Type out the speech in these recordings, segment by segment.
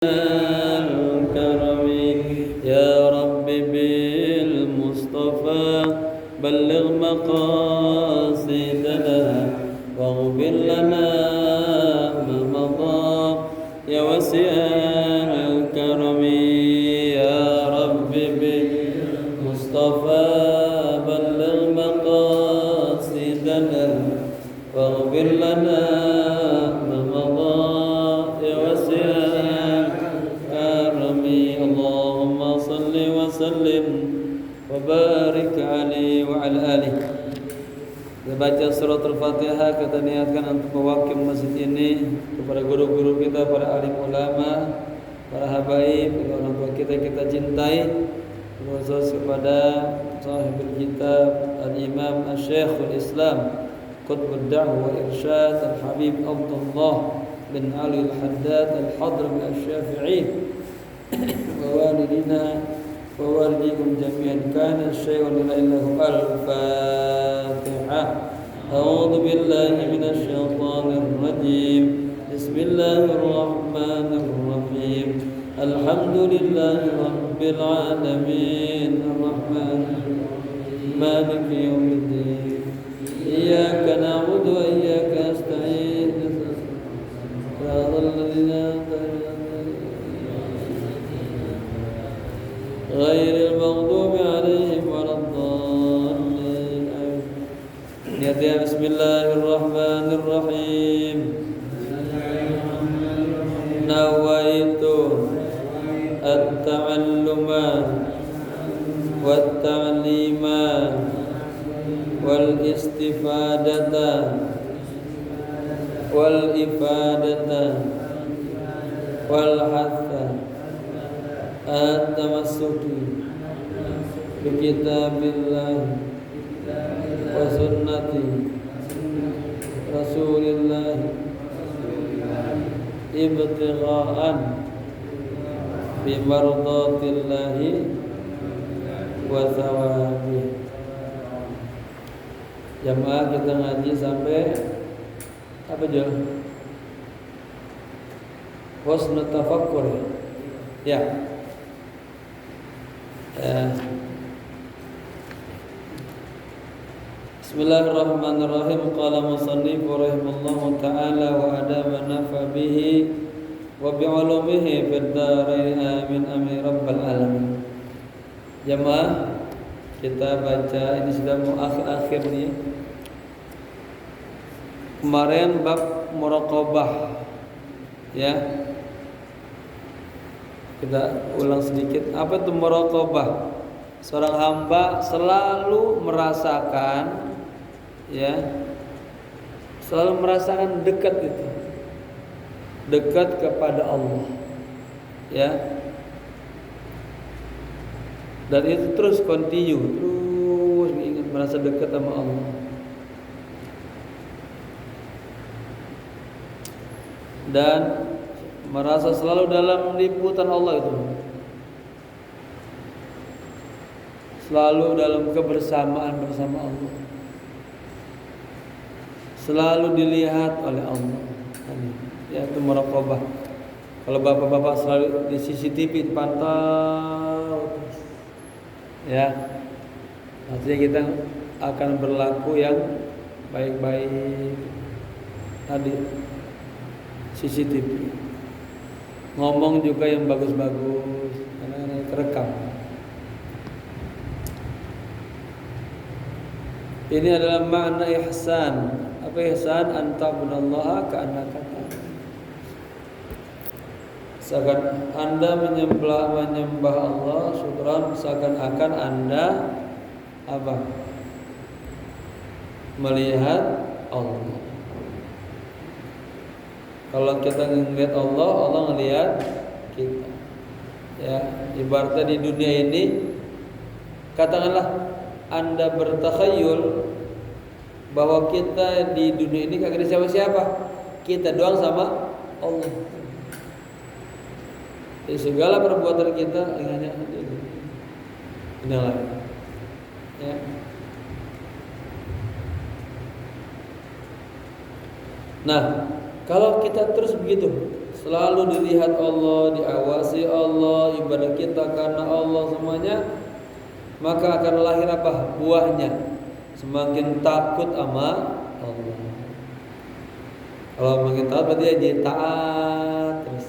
الكرم يا رب بالمصطفى بلغ مقاصدنا واغفر لنا ما مضى يا واسع الكرم يا رب بالمصطفى بلغ مقاصدنا واغفر لنا ما مضى يا واسع الكرم اللهم صل وسلم وبارك عليه وعلى آله. Kita baca surat Al-Fatihah, kita niatkan untuk mewakil masjid ini kepada guru-guru kita, para alim ulama, para habaib, orang tua kita cintai, khusus kepada sahibul kitab Al-Imam Al-Syekhul Islam Qutbud Da'wah wa Irsyad Al-Habib Abdullah bin Ali Al-Haddad Al-Hadrami Al-Syafi'i wa walidina wa walidikum jami'an. Kana syai'un la ilaha Al-Fatihah. A'udzu billahi minasy syaithanir rajim. Bismillahir rahmanir rahim. Alhamdulillahi rabbil alamin. Arrahmanir rahim. Maliki yaumiddin. Iyyaka na'budu wa iyyaka nasta'in. Shiratal ladzina ghairil maghdubi 'alaihim waladdallin. Ya bismillahirrahmanirrahim. Nawaitu at-ta'alluma wat-ta'lima wal istifadata wal ifadata wal hatha at-tamassuki bi kitabillah wa sunnati rasulillah ibtigha'an bi mardatillahi wa thawabih. Jamaah kita ngaji sampai apa aja? Husnul tafakkur. Ya. Bismillahirrahmanirrahim. Qala musannif rahimallahu ta'ala wa adama nafa bihi wa bi'ulumihi fid dharain amin amin rabbal alamin. Jamaah kita baca, ini sudah mau akhir nih. Kemarin bab muraqabah, ya. Kita ulang sedikit. Apa itu muraqabah? Seorang hamba selalu merasakan, ya, selalu merasakan dekat itu, dekat kepada Allah, ya. Dan itu terus continue, terus ingat merasa dekat sama Allah. Dan merasa selalu dalam liputan Allah itu. Selalu dalam kebersamaan bersama Allah. Selalu dilihat oleh Allah. Ya, itu muraqabah. Kalau bapak-bapak selalu di CCTV pantau, ya, artinya kita akan berlaku yang baik-baik. Tadi CCTV, ngomong juga yang bagus-bagus karena terekam. Ini adalah makna ihsan. Apa ihsan? Anta'budallaha ka'annaka tarahu. Seakan Anda menyembah Allah, syukran, seakan-akan Anda apa? Melihat Allah. Kalau kita ngelihat Allah, Allah ngelihat kita. Ya, ibaratnya di dunia ini, katakanlah Anda bertakhayul bahwa kita di dunia ini kagak ada siapa-siapa, kita doang sama Allah. Jadi segala perbuatan kita hanya inilah, ya. Nah, kalau kita terus begitu, selalu dilihat Allah, diawasi Allah, ibadah kita karena Allah semuanya, maka akan lahir apa? Buahnya. Semakin takut sama Allah. Kalau makin taat berarti dia jadi taat terus.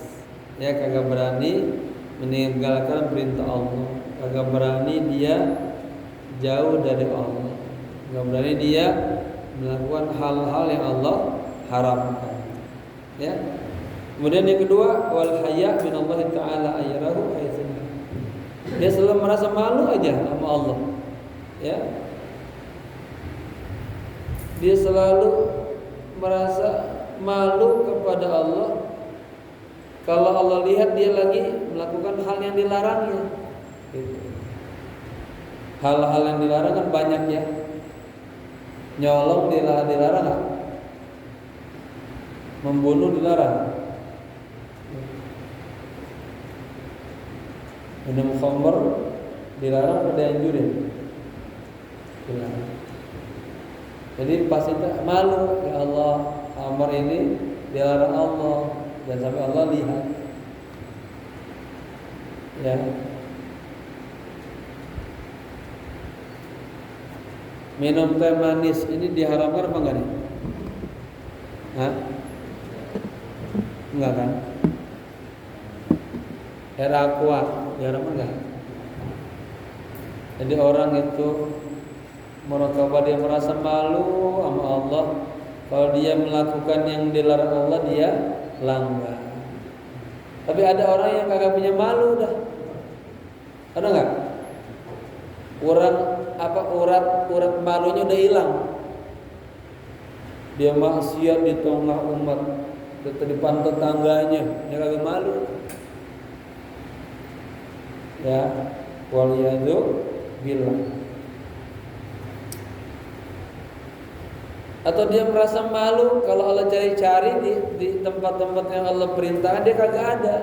Ya kagak berani meninggalkan perintah Allah. Kagak berani dia jauh dari Allah. Kagak berani dia melakukan hal-hal yang Allah haramkan. Ya. Kemudian yang kedua, wal haya min Allah taala ayrahu haitsu. Dia selalu merasa malu aja sama Allah. Ya. Dia selalu merasa malu kepada Allah kalau Allah lihat dia lagi melakukan hal yang dilarangnya. Hal-hal yang dilarang kan banyak ya. Nyolong dilarang gak? Membunuh dilarang. Minum khamr dilarang atau dianjurin? Dilarang. Jadi pas itu malu, ya Allah, khamr ini dilarang Allah dan sampai Allah lihat. Ya. Minum teh manis ini diharamkan apa enggak nih? Hah? Enggak kan? Air aqua diharamkan enggak? Jadi orang itu merakabah, dia merasa malu sama Allah kalau dia melakukan yang dilarang Allah, dia langgar. Tapi ada orang yang kagak punya malu dah. Ada enggak? Urat malunya udah hilang. Dia maksiat di tengah umat, di depan tetangganya, dia kagak malu. Ya, waliyadu billah. Atau dia merasa malu kalau Allah cari-cari di tempat-tempat yang Allah perintahkan, dia kagak ada.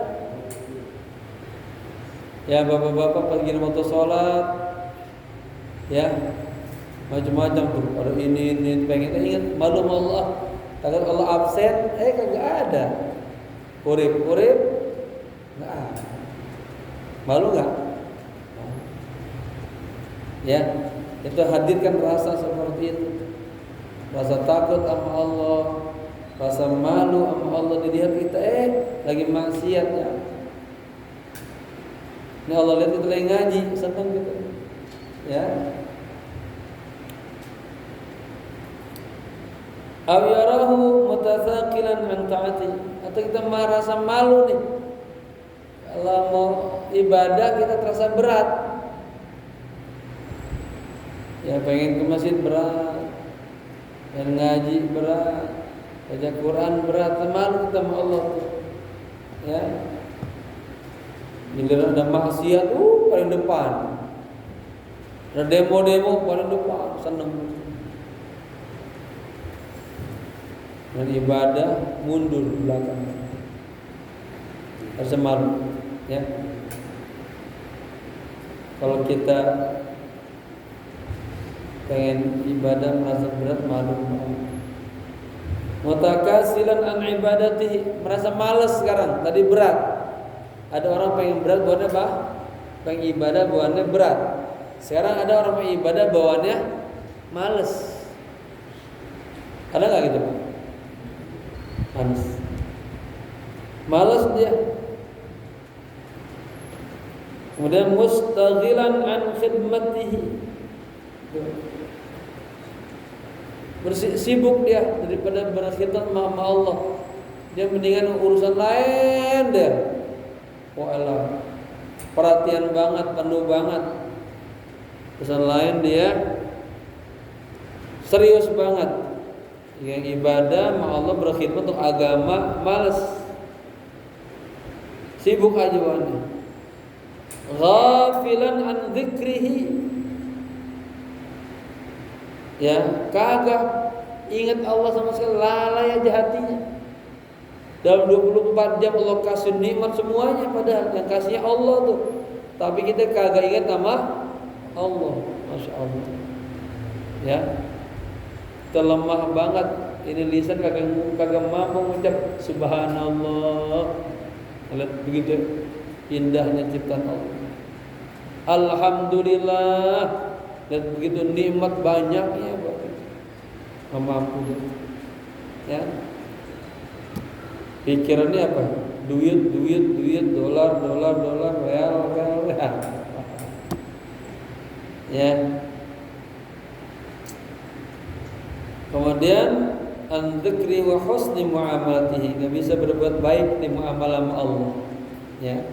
Ya, bapak-bapak pergi waktu sholat, ya macam-macam tuh, ada ini pengen ingat malu sama Allah, takut Allah absen, kagak ada. Urip nggak ada. Malu nggak? Ya, itu hadirkan rasa seperti itu, rasa takut sama Allah, rasa malu sama Allah dilihat kita lagi maksiat ya. Ini Allah lihat kita lagi ngaji, senang kita. Ya. Aw yarahu mutatsaqilan an ta'ati, atau kita merasa malu nih kalau mau ibadah kita terasa berat. Ya pengen ke masjid berat, pengen ngaji berat, baca Quran berat, malu kita sama Allah tuh. Ya. Giliran ada maksiat paling depan. Ada demo paling depan, seneng. Dan ibadah mundur belakang. Harus malu, ya. Kalau kita pengen ibadah merasa berat, malu. Mutakasilan an ibadatihi, merasa malas sekarang. Tadi berat. Ada orang pengen berat bawaannya apa? Pengen ibadah bawaannya berat. Sekarang ada orang pengen ibadah bawaannya malas. Ada nggak gitu, Pak? Malas dia. Kemudian mustaghilan an khidmatihi, sibuk dia daripada berkhidmat sama Allah. Dia mendingan urusan lain deh. Walah, perhatian banget, penuh banget. Urusan lain dia serius banget. Yang ibadah sama Allah, berkhidmat untuk agama, malas. Sibuk aja banget. Ghafilan an dzikrihi, ya kagak ingat Allah sama sekali, lalai aja hatinya. Dalam 24 jam Allah kasih nikmat semuanya, padahal yang kasihnya Allah tuh, tapi kita kagak ingat sama Allah. Masya Allah. Ya, kita lemah banget ini lisan kagak mampu mengucap subhanallah. Lihat begitu indahnya ciptaan Allah. Alhamdulillah. Lihat begitu nikmat banyaknya buat kita. Mampu ya. Pikirannya apa? Duit, dolar, real. Ya. Kemudian an-dzikri wa husni muamalatihi, enggak bisa berbuat baik di muamalah sama Allah. Ya.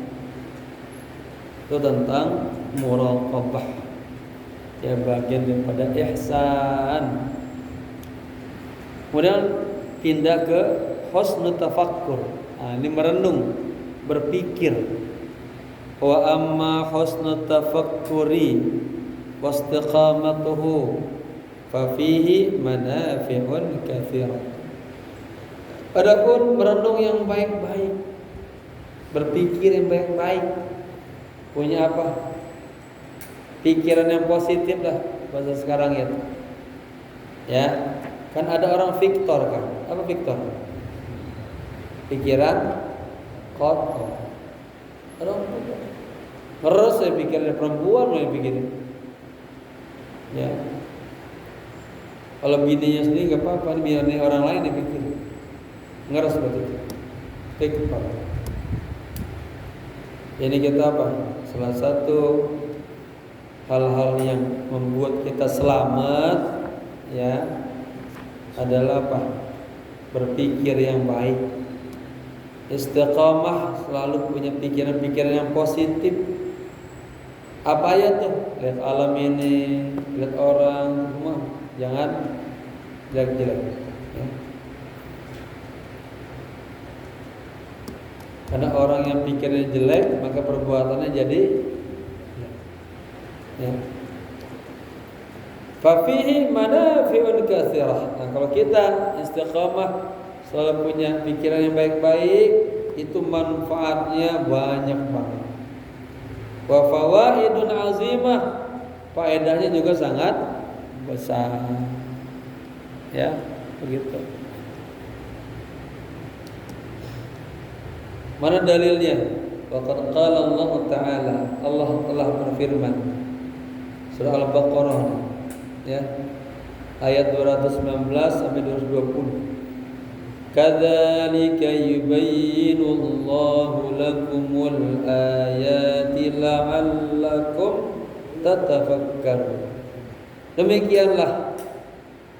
Itu tentang muraqabah. Ya, bagian daripada ihsan. Kemudian pindah ke husnul tafakkur. Nah, ini merenung, berpikir. Wa amma husnul tafakkuri wastiqamatuhu fa fihi manafi'un katsirah. Adapun merenung yang baik-baik, berpikir yang baik-baik, punya apa? Pikiran yang positif lah bahasa sekarang ya. Ya, kan ada orang Victor kan? Apa Victor? Pikiran kotor. Orang kotor. Terus saya pikirin perempuan mau pikirin. Ya. Kalau bininya sendiri nggak apa-apa, biar orang lain dipikirin. Ngeres seperti itu. Victor. Ini kita apa? Salah satu hal-hal yang membuat kita selamat ya adalah apa? Berpikir yang baik. Istiqamah, selalu punya pikiran-pikiran yang positif. Apa ya tuh? Lihat alam ini, lihat orang, semua jangan jelek-jelek ya. Karena orang yang pikirnya jelek, maka perbuatannya jadi ya. Fafihi manafi'un katsirah. Nah, kalau kita istiqamah selalu punya pikiran yang baik-baik, itu manfaatnya banyak banget. Wa fawaidun azimah, faedahnya juga sangat besar. Ya, begitu. Mana dalilnya? Waqad qala Allah Ta'ala, Allah telah berfirman surah Al-Baqarah ya, ayat 219 sampai 220. Kadzalika yubayyinu Allahu lakumul ayati la'allakum tatafakkarun. Demikianlah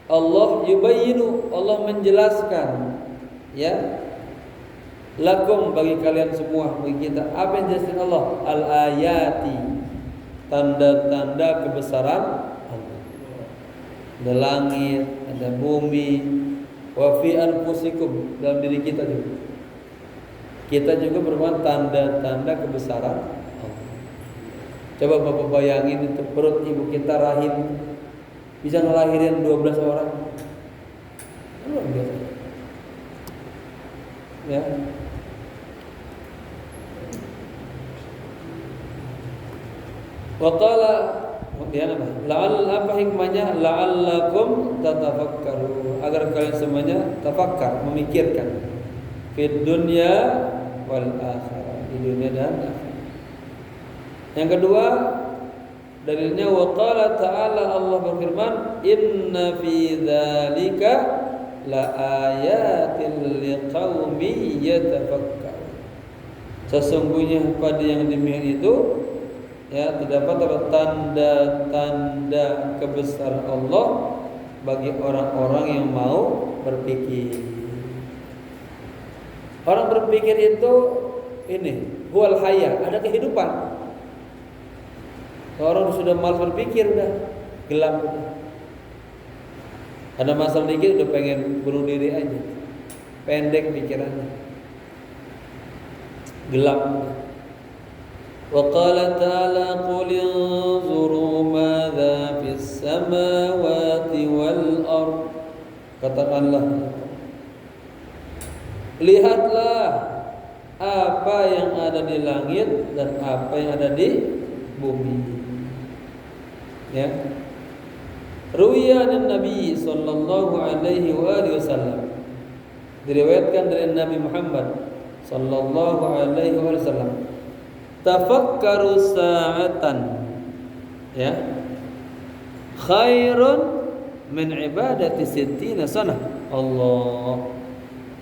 Allah yubayyinu, Allah menjelaskan ya, lakum bagi kalian semua, bagi kita. Apa yang dijelaskan Allah? Al-ayati, tanda-tanda kebesaran Allah. Ada langit, ada bumi. Wa fi anfusikum, dalam diri kita juga. Kita juga merupakan tanda-tanda kebesaran Allah. Coba Bapak bayangin itu perut ibu kita rahim bisa ngelahirin 12 orang. Luar biasa. Ya. Waqala, kemudian apa? Apa hikmahnya? La'allakum tatafakkaru, agar kalian semuanya tafakkar, memikirkan fid dunya wal akhirah, di dunia dan akhirat. Yang kedua, dalilnya waqala ta'ala, Allah berfirman, inna fi dzalika la ayatil liqaumin yatafakkarun. Sesungguhnya pada yang demikian itu ya terdapat tanda-tanda kebesaran Allah bagi orang-orang yang mau berpikir. Orang berpikir itu ini huwal haya, ada kehidupan. Orang sudah malas berpikir, udah gelap udah. Ada masalah dikit udah pengen bunuh diri aja. Pendek pikirannya. Gelap udah. Wa qala ta'ala qul inzuru madza fis samawati wal ard. Katakanlah, lihatlah apa yang ada di langit dan apa yang ada di bumi. Ya. Ruwiya an Nabi sallallahu alaihi wasallam, diriwayatkan dari Nabi Muhammad sallallahu alaihi wasallam, tafakkaru sa'atan, ya, khairun min ibadati sittina sanah. Allah,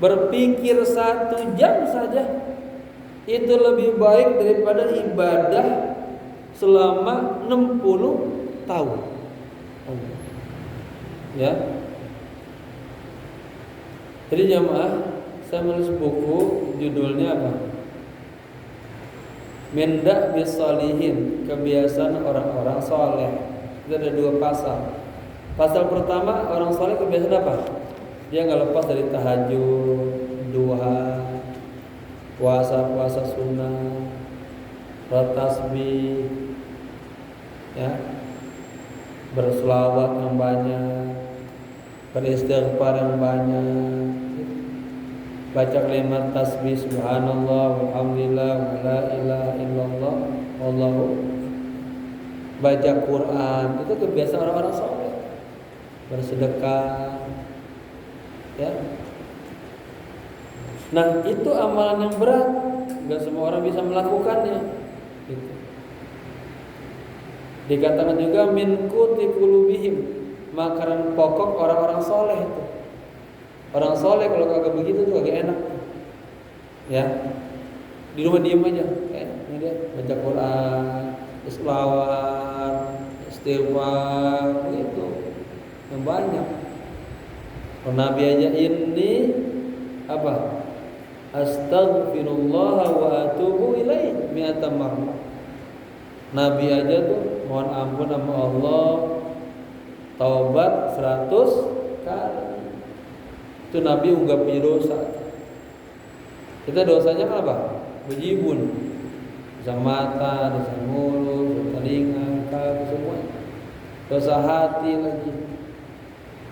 berpikir 1 jam saja itu lebih baik daripada ibadah selama 60 tahun. Allah. Ya. Jadi jamaah, saya menulis buku judulnya apa? Minda bisalihin, kebiasaan orang-orang soleh. Itu ada 2 pasal. Pasal pertama, orang soleh kebiasaan apa? Dia nggak lepas dari tahajud, duha, puasa sunnah, bertasbih, ya, berselawat yang banyak, beristighfar yang banyak, baca kalimat tasbih subhanallah walhamdulillah wala ilaha illallah wallahu, baca Quran. Itu kebiasaan orang-orang saleh. Bersedekah, ya. Nah, itu amalan yang berat, enggak semua orang bisa melakukannya. Gitu. Dikatakan juga min quti qulubihim, makanan pokok orang-orang soleh itu. Orang soleh kalau kagak begitu tuh agak enak, ya. Di rumah diem aja, enak dia baca Quran, selawat, istighfar, itu yang banyak. Kalau Nabi aja ini apa? Astaghfirullah wa atubu ilaih mi'ata marrah. Nabi aja tuh mohon ampun sama Allah, taubat 100 kali. Itu Nabi unggapi dosa. Kita dosanya kan apa? Bejibun, dosa mata, dosa mulut, dosa telinga, kaki, semua. Dosa hati lagi.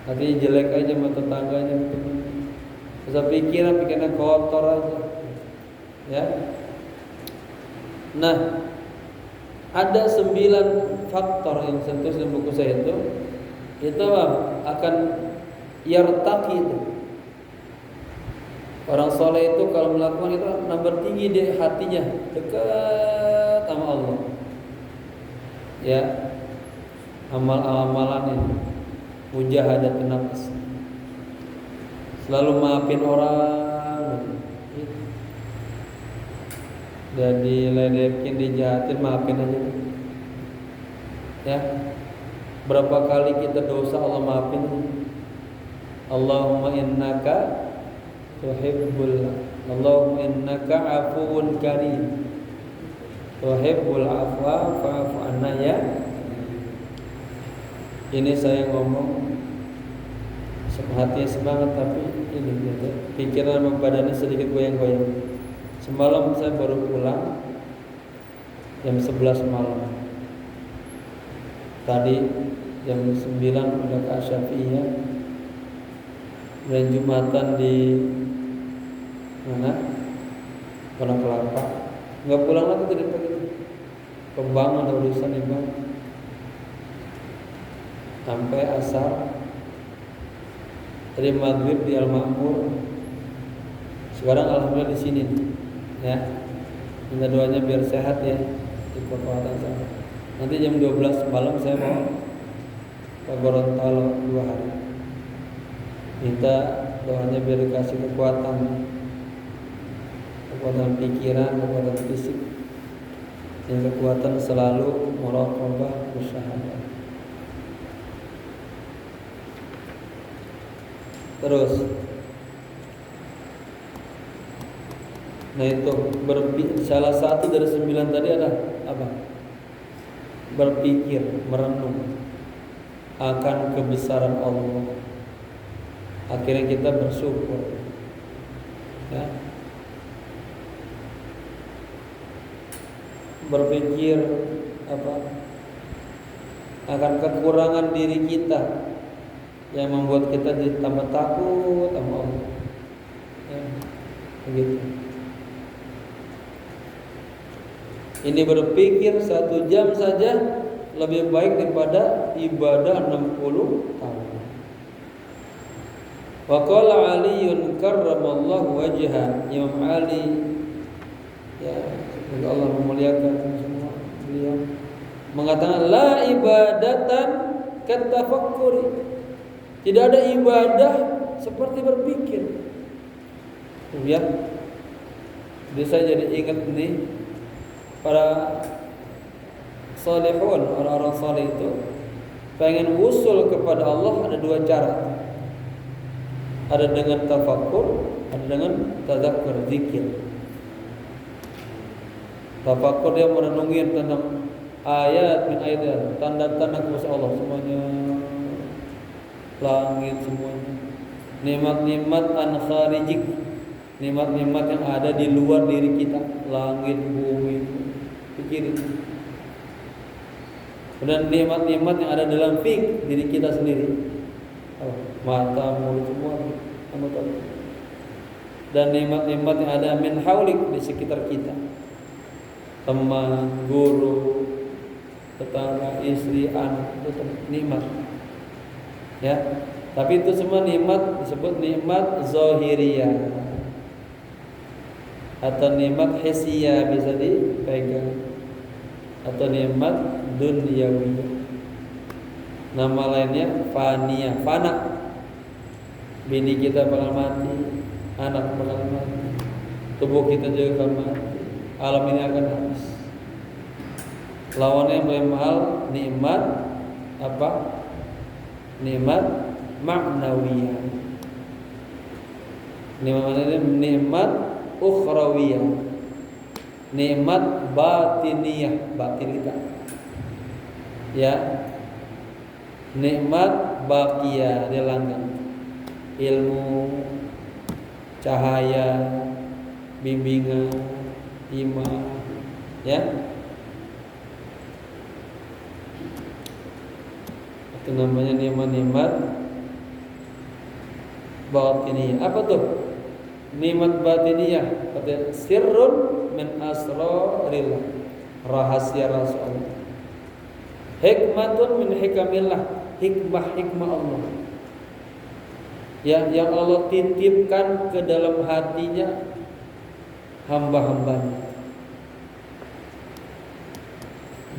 Hati jelek aja sama tetangganya, dosa pikirannya kotor aja, ya. Nah, ada 9 faktor yang saya tulis dalam buku saya itu akan yartaqi itu. Orang soleh itu kalau melakukan itu nomor tinggi di hatinya, dekat sama Allah. Ya, amal-amalan ini mujahadatun nafs, selalu maafin orang, dan diledekin, dijahatin, maafin aja. Ya, berapa kali kita dosa Allah maafin. Allahumma innaka Allahumma innaka afuwun karim tuhibbul afwa fa'fu anna ya. Ini saya ngomong hatinya semangat, tapi ini gitu, pikiran sama badannya sedikit goyang-goyang. Semalam saya baru pulang jam 11 malam. Tadi jam 9 udah ke Asyafi'iyah, dan Jumatan di mana? Pondok Kelapa. Nggak pulang lagi tadi pagi. Ke bank, ada urusan di bank. Sampai asar. Tadi maghrib di Al-Ma'mur. Sekarang alhamdulillah di sini, ya. Minta doanya biar sehat ya, ikut perawatan saya. Nanti jam 12 malam saya mau ke Gorontalo 2 hari. Minta doanya biar dikasih kekuatan pikiran, kekuatan fisik, dan kekuatan selalu muraqabah musyahadah. Terus, nah itu salah satu dari 9 tadi ada apa? Berpikir, merenung akan kebesaran Allah. Akhirnya kita bersyukur, ya. Berpikir apa? Akan kekurangan diri kita yang membuat kita jadi tambah takut sama Allah, ya, begitu. Ini berpikir 1 jam saja lebih baik daripada ibadah 60 tahun. Wa qala Aliun karramallahu wajha, Imam Ali ya semoga Allah memuliakan semua beliau mengatakan la ibadatan katafakkuri, tidak ada ibadah seperti berpikir. Ya, jadi saya jadi ingat nih para salihun, orang-orang saleh itu pengen usul kepada Allah ada dua cara. Ada dengan tafakkur, ada dengan tadzakkur, zikir. Tafakkur dia merenungi tentang ayat min ayat, tanda-tanda kuasa Allah semuanya, langit semuanya, nikmat-nikmat an kharijik, nikmat-nikmat yang ada di luar diri kita, langit, bumi, pikirin. Dan nikmat-nikmat yang ada dalam diri kita sendiri, mata, mulut, semua anggota. Dan nikmat-nikmat yang ada min haulik di sekitar kita, teman, guru, tetangga, istri, anak, itu nikmat. Ya, tapi itu semua nikmat disebut nikmat zahiriyah atau nikmat hisiyah, bisa dipegang, atau nikmat dunyawiyah. Nama lainnya faniyah, fana. Bini kita bakal mati, anak bakal mati, tubuh kita juga akan mati, alam ini akan habis. Lawannya yang paling mahal nikmat apa? Nikmat ma'nawiyah. Nikmat ukhrawiyah. Nikmat batiniyah, batin kita. Ya. Nikmat baqiyah, dia langgeng. Ilmu, cahaya, bimbingan, iman, ya. Itu namanya nikmat-nikmat batiniyah. Apa tuh? Nikmat batiniyah, kata sirrun min asrarillah, rahasia Rasulullah. Hikmatun min hikamillah, hikmah Allah. Ya, yang Allah titipkan ke dalam hatinya hamba-hambanya.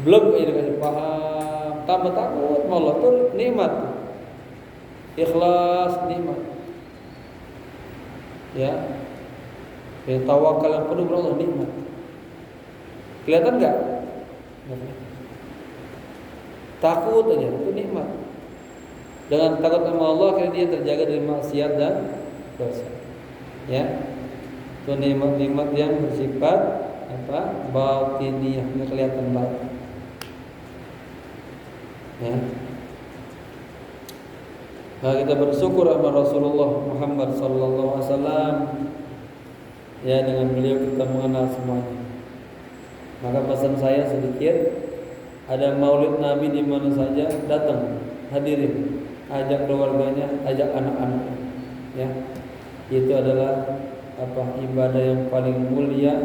Belum ini dikasih paham, tambah takut sama Allah, tuh nikmat. Ikhlas nikmat. Ya. Tawakal yang penuh kepada Allah nikmat. Kelihatan enggak? Takut aja itu nikmat. Dengan takut sama Allah akhirnya dia terjaga dari maksiat dan dosa. Ya. Itu nikmat-nikmat yang bersifat apa? Batiniyah, yang kelihatan batin. Ya. Nah, kita bersyukur sama Rasulullah Muhammad sallallahu alaihi wasallam. Ya, dengan beliau kita mengenal semuanya. Maka pesan saya sedikit, ada maulid Nabi di mana saja datang, hadirin, ajak keluarganya, ajak anak-anaknya. Ya. Itu adalah apa? Ibadah yang paling mulia,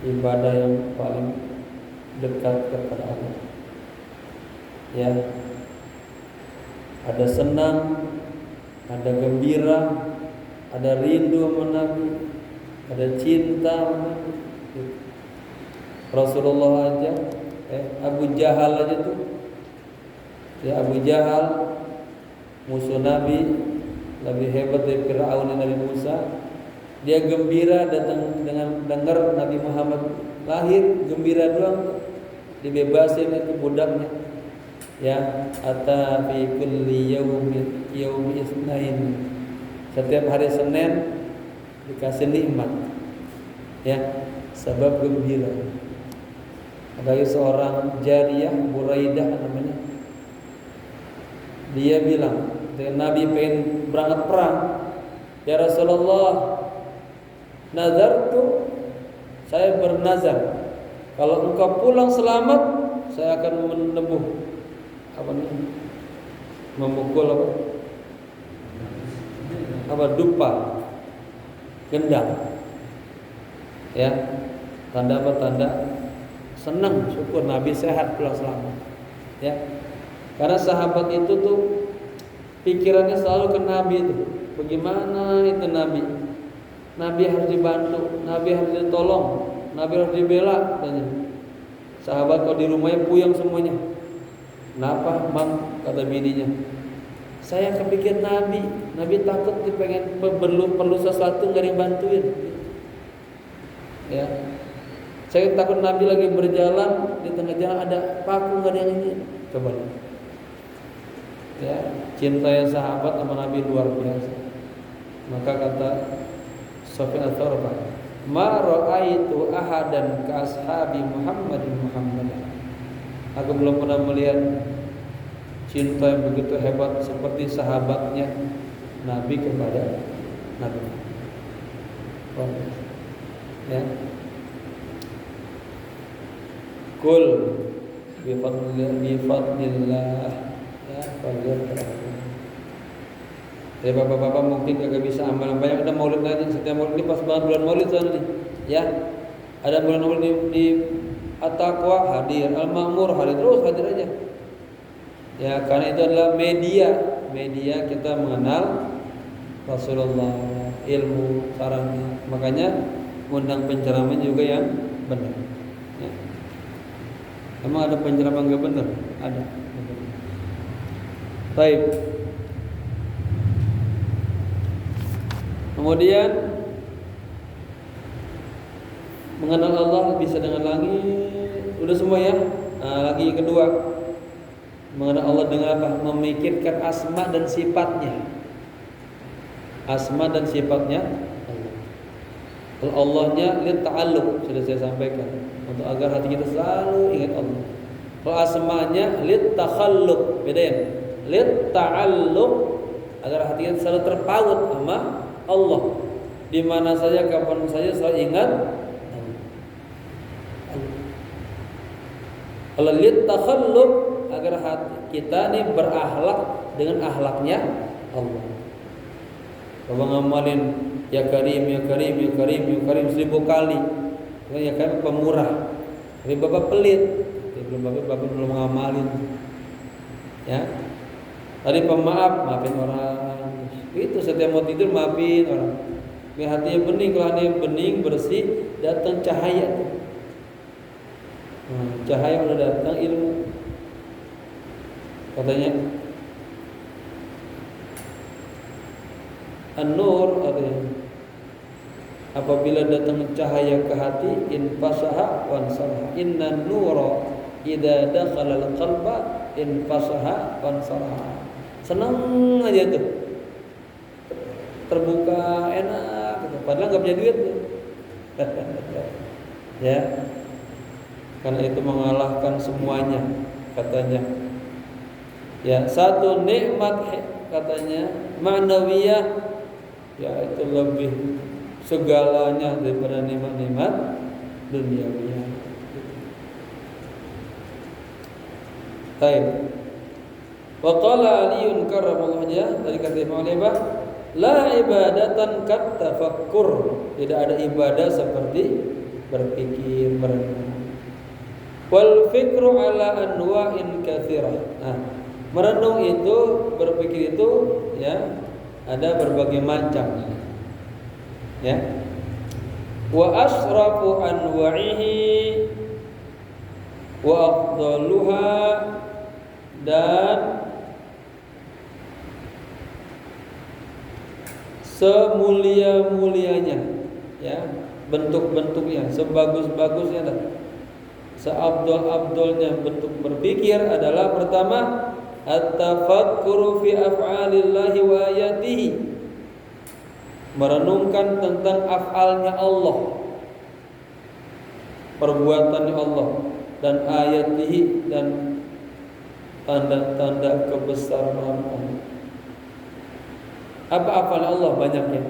ibadah yang paling dekat kepada Allah. Ya. Ada senang, ada gembira, ada rindu sama Nabi, ada cinta sama Nabi. Rasulullah aja, Abu Jahal aja tuh, ya Abu Jahal musuh Nabi, lebih hebat dari Fir'aun dan Nabi Musa. Dia gembira datang dengan dengar Nabi Muhammad lahir, gembira doang, dibebasin itu budaknya. Ya, ata fi kulli yaumi isnain. Setiap hari Senin dikasih nikmat. Ya, sebab gembira. Ada seorang jariyah Buraidah namanya. Dia bilang, Nabi pengen berangkat perang. Ya Rasulullah, nazartu, saya bernazar, kalau engkau pulang selamat, saya akan menempuh apa nih? Memukul apa? Dupa, gendang. Ya, tanda apa? Tanda senang, syukur Nabi sehat pulang selamat. Ya. Karena sahabat itu tuh pikirannya selalu ke Nabi itu. Bagaimana itu Nabi? Nabi harus dibantu, Nabi harus ditolong, Nabi harus dibela katanya. Sahabat kalau di rumahnya puyeng semuanya. Kenapa, Mang? Kata bininya. Saya kepikir Nabi takut pengen perlu sesuatu nggak dibantuin. Ya. Saya takut Nabi lagi berjalan di tengah jalan ada paku nggak ada yang ini. Coba. Ya, cintanya sahabat sama Nabi luar biasa. Maka kata Sufyan Ats-Tsauri, "Ma ra'aitu ahadan ka ashabi Muhammadin Muhammadan." Aku belum pernah melihat cinta yang begitu hebat seperti sahabatnya Nabi kepada Nabi. Ya. Kul bi fadlillah ya fadlillah. Ya bapak-bapak mungkin kagak bisa amal banyak, ada maulid nanti setiap maulid ini pas banget bulan maulid nanti ya, ada bulan maulid di At-Taqwa hadir, Al-Ma'mur hadir, terus hadir aja ya, karena itu adalah media kita mengenal Rasulullah, ilmu sarannya, makanya undang penceramah juga yang benar ya. Emang ada penceramah nggak benar? Ada. Baik. Kemudian mengenal Allah bisa dengan langit, udah semua ya. Nah, lagi yang kedua, mengenal Allah dengan apa? Memikirkan asma dan sifatnya. Asma dan sifatnya Allah. Kalau Allahnya lihat ta'alluq sudah saya sampaikan, untuk agar hati kita selalu ingat Allah. Kalau asmanya lihat takhalluq, beda ya. Lihat ta'alluq agar hati kita selalu terpaut sama Allah, di mana saja kapan saja selalu ingat Allah. Kalau lihat takhalluq agar hati kita nih berakhlak dengan akhlaknya Allah. Kalau ngamalin ya Karim ya Karim ya Karim ya Karim 1000 kali, ya kan pemurah. Tapi Bapak pelit, Bapak belum ngamalin. Ya. Tadi pemaaf, maafin orang. Itu setiap mau tidur maafin orang. Biar hatinya bening, kalau hatinya bening bersih, datang cahaya tuh. Cahaya udah datang ilmu. Katanya An-Nur artinya apabila datang cahaya ke hati, infasaha wansarha. Inna nura idza dakhala al-qalba infasaha wansarha. Senang aja tuh. Terbuka, enak gitu. Padahal enggak punya duit tuh. Ya. Karena itu mengalahkan semuanya katanya. Ya, satu nikmat katanya ma'nawiyah, ya itu lebih segalanya daripada nikmat-nikmat duniawiyah. Baik. Wa qala Aliun karramallahu wajhahu, dari kata Imam Ali, la ibadatan kat tafakkur, tidak ada ibadah seperti berpikir, merenung. Wal fikru ala anwa'in katsirah. Nah, merenung itu, berpikir itu ya ada berbagai macam. Ya. Wa asrafu anwa'ihi wa afdaluha, dan semulia-mulianya ya, bentuk-bentuknya, sebagus-bagusnya dan seabdol-abdolnya bentuk berpikir adalah pertama at-tafakkuru fi af'alillahi wa ayatihi, merenungkan tentang af'alnya Allah, perbuatannya Allah, dan ayatihi, dan tanda-tanda kebesaran Allah. Apa af'alnya Allah? Banyaknya.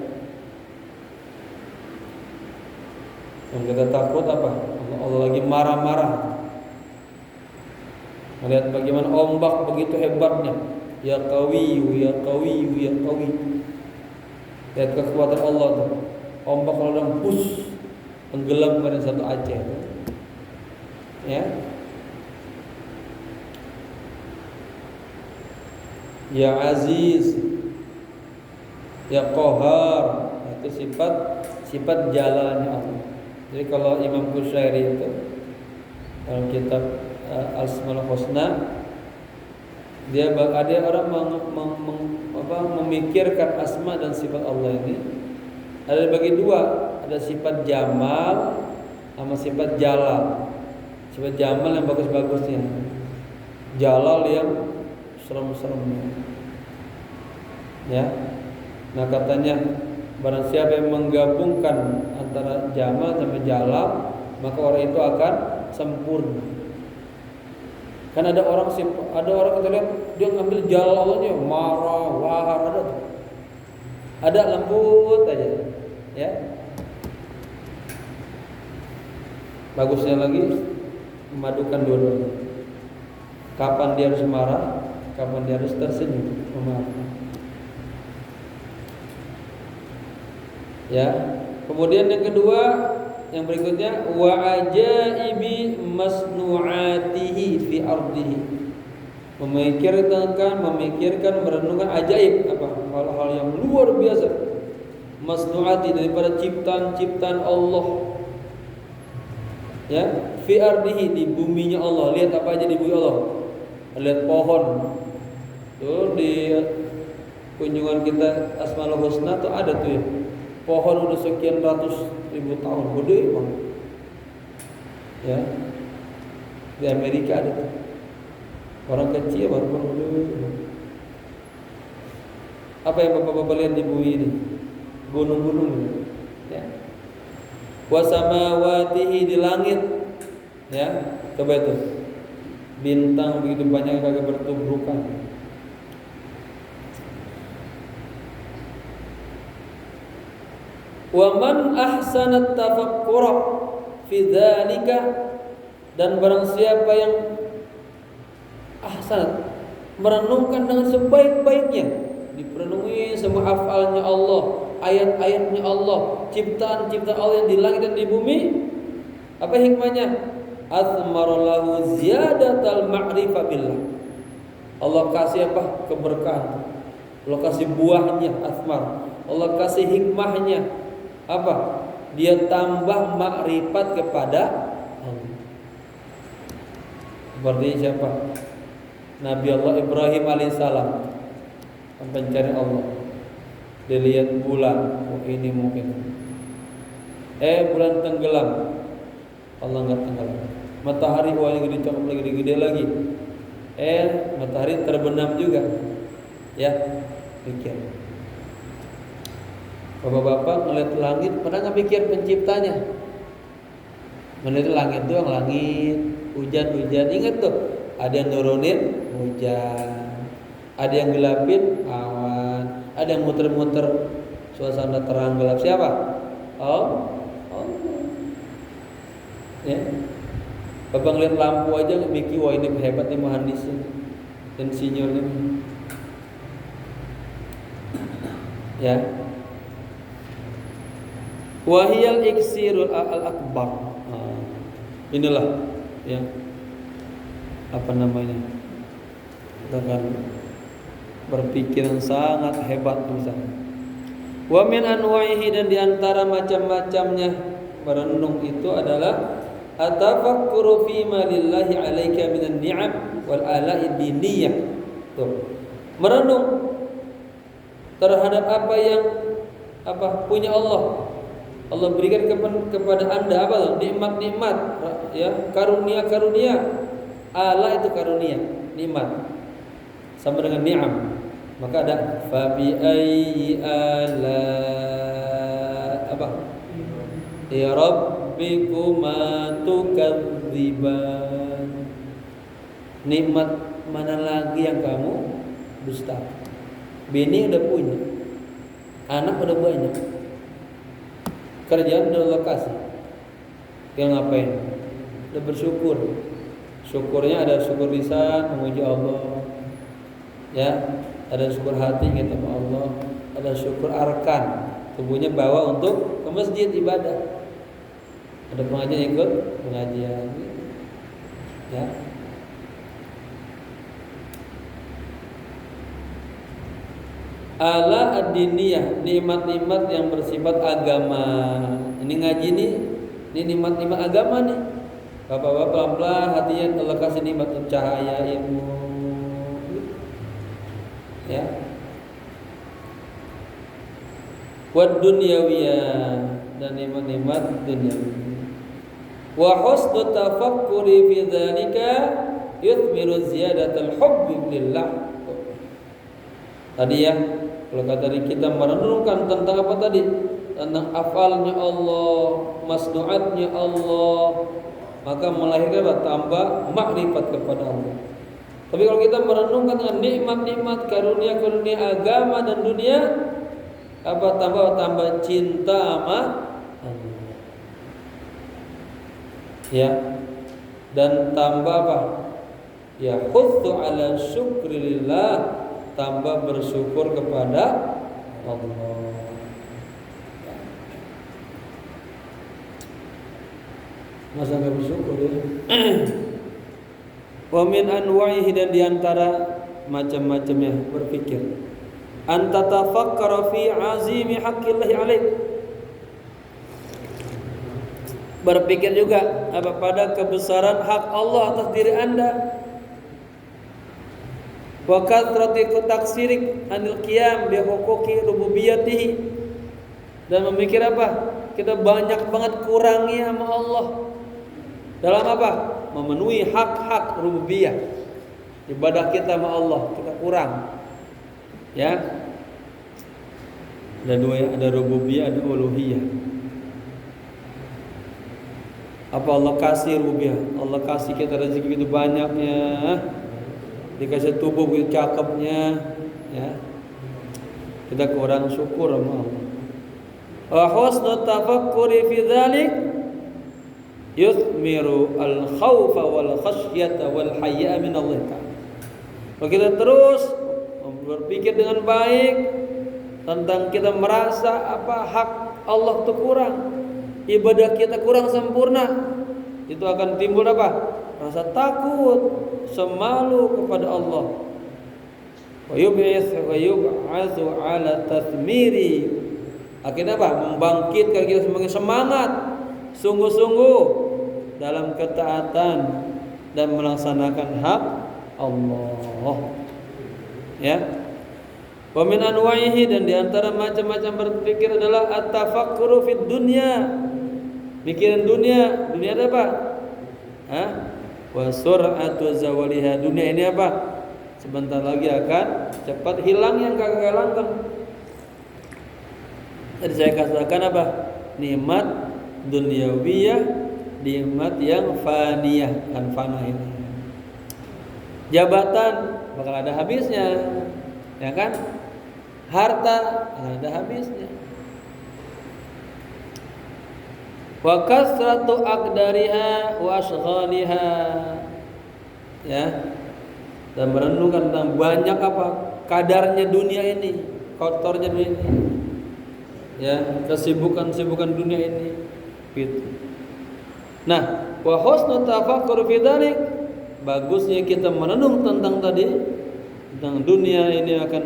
Yang kita takut apa? Allah lagi marah-marah. Melihat bagaimana ombak begitu hebatnya. Ya qawiyu ya qawiyu ya qawi. Lihat kekuatan Allah tuh. Ombak kalau udah bus tenggelam pada satu Aceh. Ya. Ya Aziz, ya Qahar, itu sifat jalannya Allah. Jadi kalau Imam Qushairi itu dalam kitab Al-Asmaul Husna, dia ada orang memikirkan asma dan sifat Allah ini ada bagi dua, ada sifat jamal sama sifat jalal. Sifat jamal yang bagus-bagusnya, jalal yang serem-seremnya. Ya. Nah katanya barang siapa yang menggabungkan antara jamal sama jalal, maka orang itu akan sempurna. Kan ada orang kita lihat dia ngambil jalalnya marah, wahar, ada lembut aja, ya. Bagusnya lagi memadukan dua-duanya. Kapan dia harus marah, kapan dia harus tersenyum, memaafkan. Ya. Kemudian yang kedua, yang berikutnya wa ajaibi masnu'atihi fi ardihi. Memikirkan merenungkan ajaib, apa? Hal-hal yang luar biasa. Masnu'ati daripada ciptaan-ciptaan Allah. Ya, fi ardihi di buminya Allah. Lihat apa aja di bumi Allah. Lihat pohon. Tuh di kunjungan kita Asmaul Husna tuh ada tuh ya. Pohon udah sekian ratus ribu tahun, gede banget. Ya, di Amerika ada tuh. Orang kecil baru gede. Apa yang bapak-bapak lihat di bumi ini? Gunung-gunung. Ya. Wa samawatihi di langit. Ya, coba itu. Bintang begitu banyak kagak bertubrukan. Wa man ahsanat tafakkura fi dzalika, dan barang siapa yang ahsanat merenungkan dengan sebaik-baiknya, diperenungi semua afalnya Allah, ayat-ayatnya Allah, ciptaan-ciptaan Allah yang di langit dan di bumi, apa hikmahnya? Athmarallahu ziyadatal ma'rifah billah. Allah kasih apa? Keberkahan. Allah kasih buahnya, athmar. Allah kasih hikmahnya. Apa? Dia tambah makrifat kepada Allah. Seperti siapa? Nabi Allah Ibrahim alaihissalam, pencari Allah. Dia lihat bulan, oh ini mungkin. Bulan tenggelam, Allah nggak tenggelam. Matahari, wah ini gede, cakep lagi, gede lagi. Matahari terbenam juga. Ya, pikir. Bapak-bapak ngeliat langit, pernah nggak pikir penciptanya? Ngeliat langit doang, langit, hujan. Ingat tuh, ada yang nurunin hujan, ada yang gelapin awan, ada yang muter-muter suasana terang gelap. Siapa? Allah. Ya. Bapak ngeliat lampu aja mikir, wah ini hebat nih muhandisnya, insinyurnya. Ya. Wahiyal iksirul al-akbar. Inilah ya, apa namanya, dengan berpikir yang sangat hebat misalnya. Wa min anwa'ihi, dan diantara macam-macamnya merenung itu adalah atafakkuru fi ma lillahi 'alaika minan ni'am wal ala'i diniyah. Tuh. Merenung terhadap apa yang punya Allah. Allah berikan kepada Anda apa? Nikmat-nikmat, ya, karunia-karunia. Ala itu karunia, nikmat. Sama dengan ni'am. Maka ada fa bi ayyi ala ya rabbikuma tukadziban. Nikmat mana lagi yang kamu dusta? Bini udah punya, anak udah banyak, kerjaan udah Allah kasih, yang ngapain? Udah bersyukur. Syukurnya ada syukur lisan memuji Allah, ya, ada syukur hati ingat sama Allah, ada syukur arkan, tubuhnya bawa untuk ke masjid ibadah, ada pengajian ikut pengajian. Ya. Ala ad-diniyah, nikmat-nikmat yang bersifat agama. Ini ngaji nih, ini nikmat-nikmat agama nih. Bapak-bapak pelan-pelan hatinya Allah kasih nikmat cahaya ilmu. Ya. Wad dunyawiyah, dan nikmat-nikmat duniawi. Wa husnul tafakkuri fi dzalika yuthmiru ziyadatal hubbi lillah. Tadi ya, kalau kata kita merenungkan tentang apa tadi? Tentang afalnya Allah, masnuatnya Allah, maka melahirkan tambah makrifat kepada Allah. Tapi kalau kita merenungkan dengan nikmat-nikmat karunia-karunia agama dan dunia, apa tambah cinta sama Allah. Ya. Dan tambah apa? Ya, khudhu ala syukrilillah, tambah bersyukur kepada Allah. Masa nggak bersyukur ya? Wa min anwa'ihi, dan diantara macam-macamnya berpikir. Anta tafakkara fi azimi haqqillahi alaik. Berpikir juga apa pada kebesaran hak Allah atas diri Anda. Wa kathrati taksirik anil qiyam bi huquqi rububiyyatihi, dan memikir apa? Kita banyak banget kurangnya sama Allah dalam apa? Memenuhi hak-hak rububiyah. Ibadah kita sama Allah kita kurang. Ya. Ada dua ya, ada rububiyah, ada uluhiyah. Apa Allah kasih rububiyah? Allah kasih kita rezeki begitu banyaknya, dikasih tubuh begitu cakepnya, ya. Kita kurang syukur sama Allah. Wa husnul tafakkuri fi dzalik yuthmiru al-khaufa wal khasyata wal hayya min Allah Ta'ala. Kalau kita terus berpikir dengan baik tentang kita merasa apa hak Allah itu kurang, ibadah kita kurang sempurna, itu akan timbul apa? Rasa takut, semalu kepada Allah. Wa yub'atsu ala tathmiri, akhirnya apa? Membangkitkan kita sebagai semangat sungguh-sungguh dalam ketaatan dan melaksanakan hak Allah. Ya. Wa min anwa'ihi, dan diantara macam-macam berpikir adalah at-tafakkuru fid dunya. Mikirin dunia, dunia ada apa? Hah? Wa sur'atu zawaliha, dunia ini apa? Sebentar lagi akan cepat hilang yang kagak langgeng. Jadi saya katakan apa? Nikmat dunyawiyah, nikmat yang faniyah, kan fana ini. Jabatan bakal ada habisnya, ya kan? Harta akan ada habisnya. Wa kasratu aqdariha wa ashghaliha, ya. Dan merenungkan tentang banyak apa kadarnya dunia ini, kotornya dunia ini, ya, kesibukan dunia ini, gitu. Nah, wa husnul tafakkur fi dzalik, bagusnya kita merenung tentang tadi, tentang dunia ini akan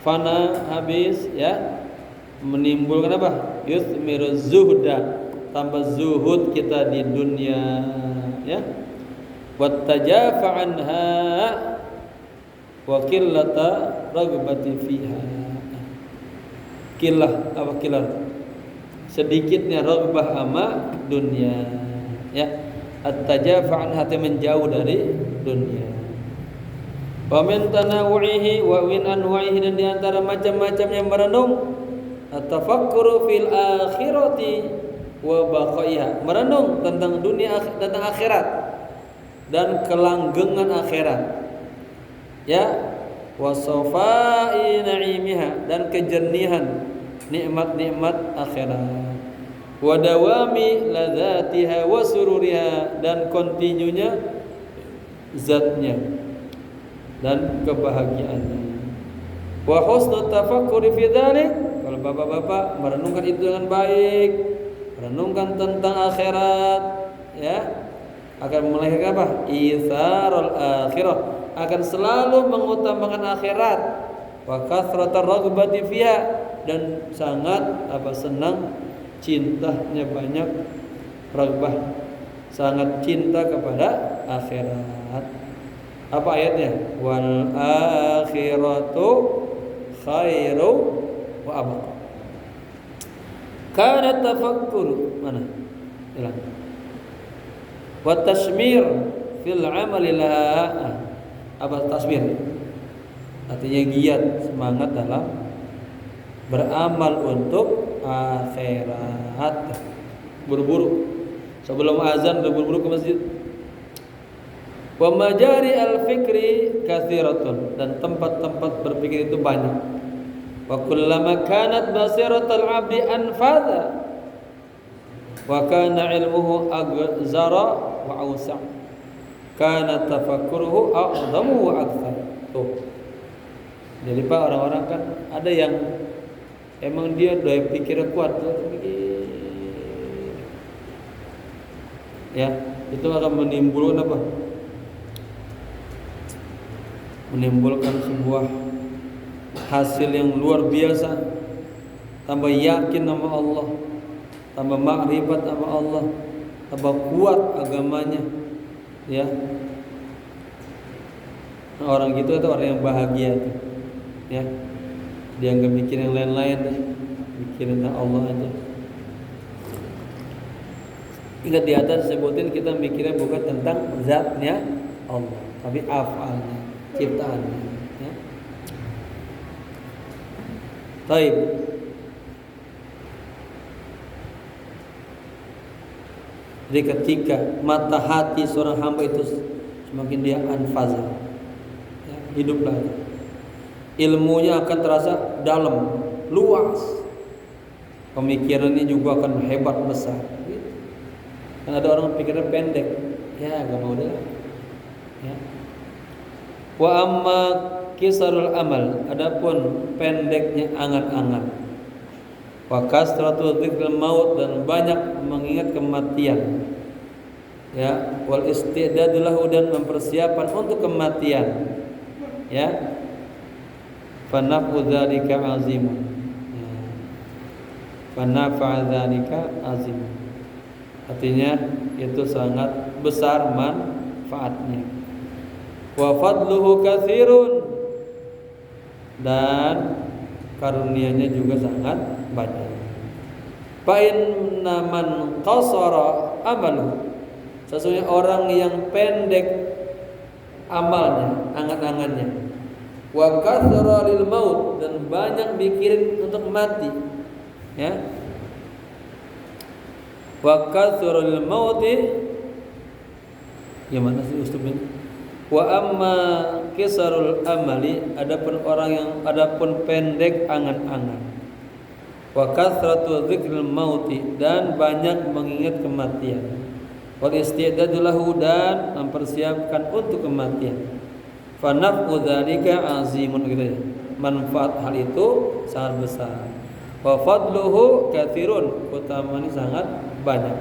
fana, habis, ya, menimbulkan apa? Yuthmiru zuhda, tambah zuhud kita di dunia, ya. Wattajafa anha wa qillata raghbati fiha. Killah apa killah? Sedikitnya raghbah ama dunia, ya. At-tajafa anha, menjauh dari dunia. Wa min tanawu'ihi wa min anwa'ihi, dan diantara macam-macam yang merenung at-tafakkuru fil akhirati wa baqaiha, merenung tentang dunia, tentang akhirat dan kelanggengan akhirat, ya. Wa safai na'imiha, dan kejernihan nikmat-nikmat akhirat. Wa dawami ladzatiha wa sururiha, dan kontinunya zatnya dan kebahagiaannya. Wa husnul tafakkuri fi dzalik, kalau bapak-bapak merenungkan itu dengan baik, merenungkan tentang akhirat, ya, akan melahirkan apa? Itsarul akhirah, akan selalu mengutamakan akhirat. Wa kathratar raghbati fiha, dan sangat senang, cintanya banyak, raghbah, sangat cinta kepada akhirat. Apa ayatnya? Wal akhiratu khairu wa abqa. Kana tafakkur mana? Hilang. Wa tashmir fil amali laha. Apa tasmir? Artinya giat, semangat dalam beramal untuk akhirat. Buru-buru sebelum azan udah buru-buru ke masjid. Wa majari al-fikri katsiratun, dan tempat-tempat berpikir itu banyak. Wa kullama kanat basiratul 'abdi anfadha wa kana 'ilmuhu agzara wa awsa', kana tafakkuruhu a'zamu wa aktsar. Tuh. Jadi Pak, orang-orang kan ada yang emang dia daya pikirnya kuat, ya, itu akan menimbulkan apa? Menimbulkan sebuah hasil yang luar biasa, tambah yakin sama Allah, tambah makrifat sama Allah, tambah kuat agamanya, ya. Nah, orang gitu itu orang yang bahagia tuh, ya. Dia nggak mikir yang lain-lain, mikirin tentang Allah aja. Ingat di atas sebutin kita mikirnya bukan tentang zatnya Allah, tapi afalnya, ciptaannya, ya. Baik. Jadi ketika mata hati seorang hamba itu semakin dia anfaza, ya, hidup lagi, ilmunya akan terasa dalam, luas, pemikirannya juga akan hebat, besar. Kan ada orang pikirnya pendek, ya gak mau deh, ya. Wa amma kisarul amal, adapun pendeknya angan-angan. Wa kasratu dzikril maut, dan banyak mengingat kematian. Ya, wal istidad lahu, dan mempersiapkan untuk kematian. Ya. Fa nafu dzalika azimun. Ya. Fa nafa dzalika azimun. Artinya itu sangat besar manfaatnya. Wa fadluhu katsirun, dan karunia-Nya juga sangat banyak. Fa inna man qasara amalu, sesungguhnya orang yang pendek amalnya, angan-angannya, wa katsara lil maut, dan banyak mikirin untuk mati, ya. Wa katsara lil mauti, gimana sih Ustaz ini? Wa amma kisarul amali, adapun pendek angan-angan. Wa kathratu dzikril mauti, dan banyak mengingat kematian. Wal istidadu lahu, dan mempersiapkan untuk kematian. Fa naf'u dzalika azimun, gitu ya. Manfaat hal itu sangat besar. Wa fadluhu katsirun, utamanya sangat banyak.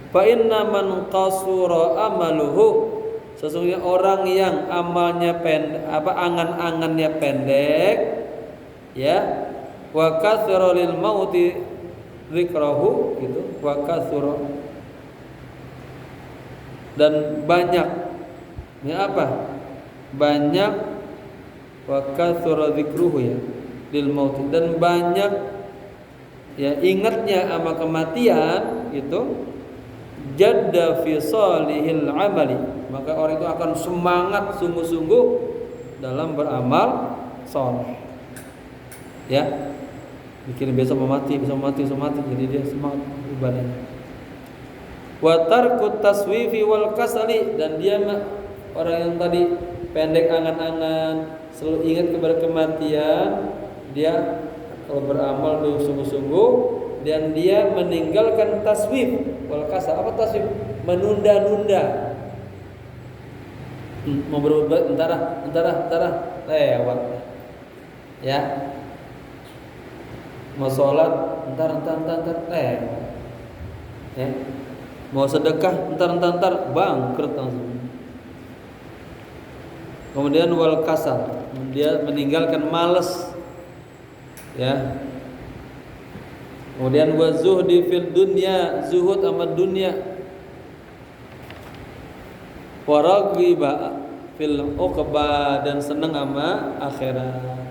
Fa inna man qasura amaluhu, sesungguhnya orang yang amalnya pendek, angan-angannya pendek, ya, wa katsara lil mauti dzikrahu, gitu, wa katsara, dan banyak, ya apa? Banyak, wa katsara dzikruhu, ya, lil mauti, dan banyak, ya, ingatnya sama kematian, gitu. Jadda fi salihil amali, maka orang itu akan semangat sungguh-sungguh dalam beramal saleh, ya. Bikin besok mau mati, jadi dia semangat ibadahnya. Wa tarkut taswifi wal kasali, dan dia orang yang tadi pendek angan-angan, selalu ingat kepada kematian, dia kalau beramal tuh sungguh-sungguh, dan dia meninggalkan taswif wal kasal. Apa taswif? Menunda-nunda. Mau berbuat entara lewat, ya. Mau sholat entar lewat, ya. Mau sedekah entar bangkrut langsung. Kemudian wal kasal, dia meninggalkan malas, ya. Kemudian wa zuhdi fil dunya, zuhud sama dunia. Wa raghiba fil uqba, dan senang sama akhirat.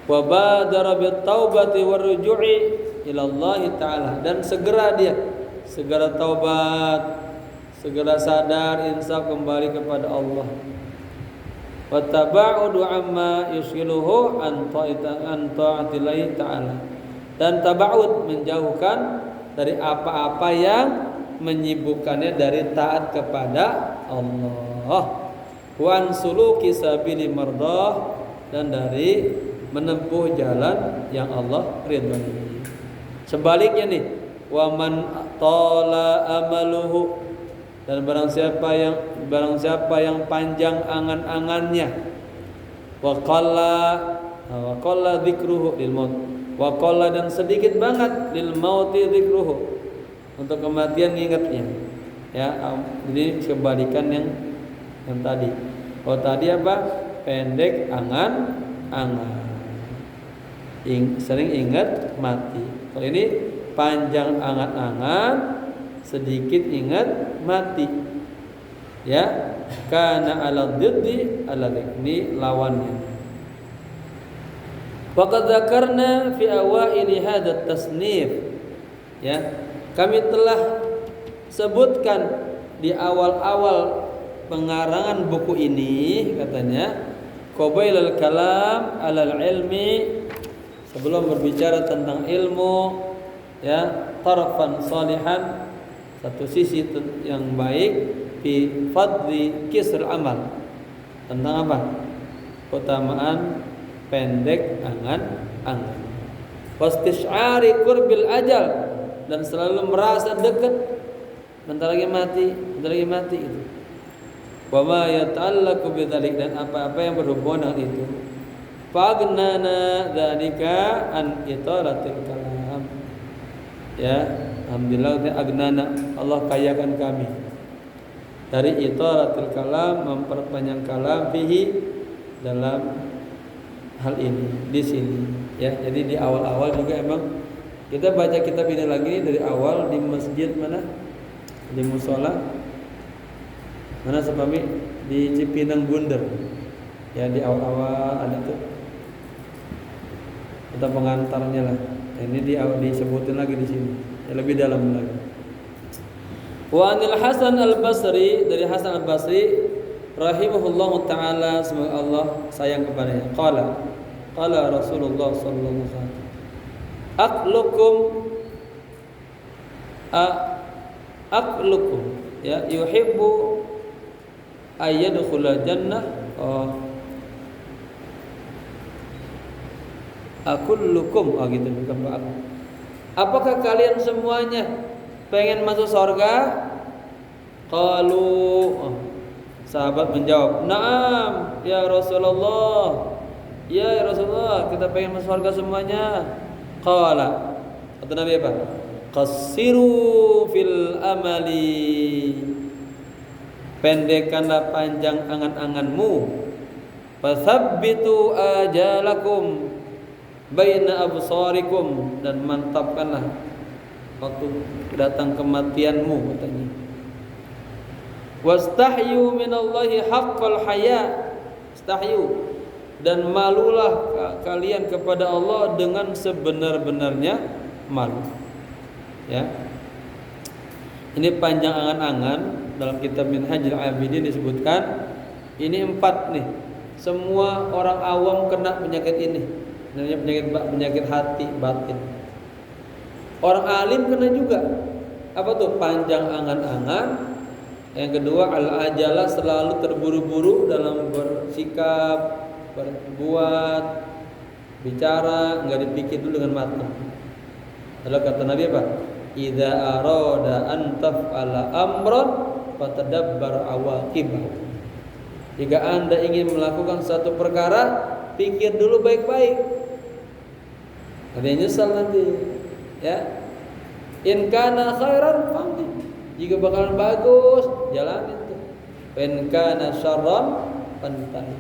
Wa badara bit taubati war ruju'i ila Allah taala, dan segera taubat, segera sadar insaf kembali kepada Allah. Wa taba'udu amma yushiluhu an ta'atillahi ta'ala, dan taba'ud, menjauhkan dari apa-apa yang menyibukkannya dari taat kepada Allah. Wa an suluki sabili mardah, dan dari menempuh jalan yang Allah ridhoi. Sebaliknya nih, wa man tala amaluhu, dan barang siapa yang panjang angan-angannya, wa qalla dzikruhu lil maut, wa qalla, dan sedikit banget lil mauti dzikruhu, untuk kematian ingatnya, ya. Jadi kebalikan yang tadi. Kalau tadi apa? Pendek angan-angan, sering ingat mati. Kalau ini panjang angan-angan, sedikit ingat mati, ya. Kana ala dhiddi ala ini lawannya. Waqad dzakarna fi awaili hadzal tasnif, ya, kami telah sebutkan di awal-awal pengarangan buku ini, katanya, qabailal kalam alal ilmi, sebelum berbicara tentang ilmu, ya, tarafan salihan, satu sisi yang baik, fi fadli kisr amal, tentang apa? Keutamaan pendek angan-angan. Wastisyari qurbil ajal, dan selalu merasa dekat, bentar lagi mati itu. Wa ma yata'allaqu bidzalik, dan apa-apa yang berhubungan dengan itu. Fagnana dzalika an itaratil kalam, ya. Alhamdulillah, agnana, Allah kayakan kami dari itaratil kalam, memperpanjang kalam, fihi, dalam hal ini, di sini, ya. Jadi di awal-awal juga emang kita baca kitab ini lagi dari awal di masjid mana? Di musola mana sepami? Di Cipinang Bunder, ya. Di awal-awal ada tuh atau pengantarnya lah. Ini disebutin lagi di sini, ya, lebih dalam lagi. Wa anil Hasan al-Basri, dari Hasan al-Basri rahimahullahu taala, semoga Allah sayang kepadanya. Qala Rasulullah sallallahu alaihi wasallam, aqlukum ya yuhibbu ayyadkhula jannah. Akullukum, gitu, bukan aku. Apakah kalian semuanya pengen masuk surga? Qalu, sahabat menjawab, "Na'am ya Rasulullah." Ya Rasulullah, kita pengen masuk surga semuanya. Qala, kata Nabi apa? Qassiru fil amali, pendekkanlah panjang angan-anganmu. Fasabbitu ajalakum baina absarikum, dan mantapkanlah waktu datang kematianmu, katanya. Wastahyu minallahi haqqal haya, istahyu, dan malulah kalian kepada Allah dengan sebenar-benarnya malu, ya. Ini panjang angan-angan, dalam kitab Minhajul Abidin disebutkan ini 4 nih. Semua orang awam kena penyakit ini, namanya penyakit hati batin. Orang alim kena juga. Apa tuh? Panjang angan-angan. Yang kedua, al-ajalah, selalu terburu-buru dalam bersikap, berbuat, bicara, enggak dipikir dulu dengan matang. Lalu kata Nabi apa? Idza arada an taf'ala amran fatadabbar awaqibahu. Jika Anda ingin melakukan satu perkara, pikir dulu baik-baik. Ada yang nyesal nanti, ya. In kana khairan famdi, Jika bakalan bagus, jalanin tuh. In kana syarran fantahi.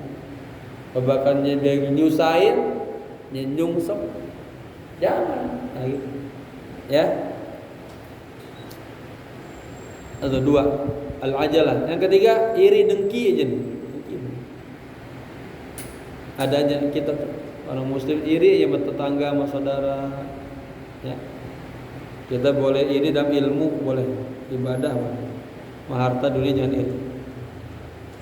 Bahkan dia nyusahin, nyungsep, jangan. Nah, gitu. Ya. Atau dua, al-ajalah. Yang ketiga, iri dengki aja nih. Adanya kita orang muslim iri ya sama tetangga, sama saudara. Ya. Kita boleh iri dalam ilmu, boleh ibadah, harta dunia jangan itu.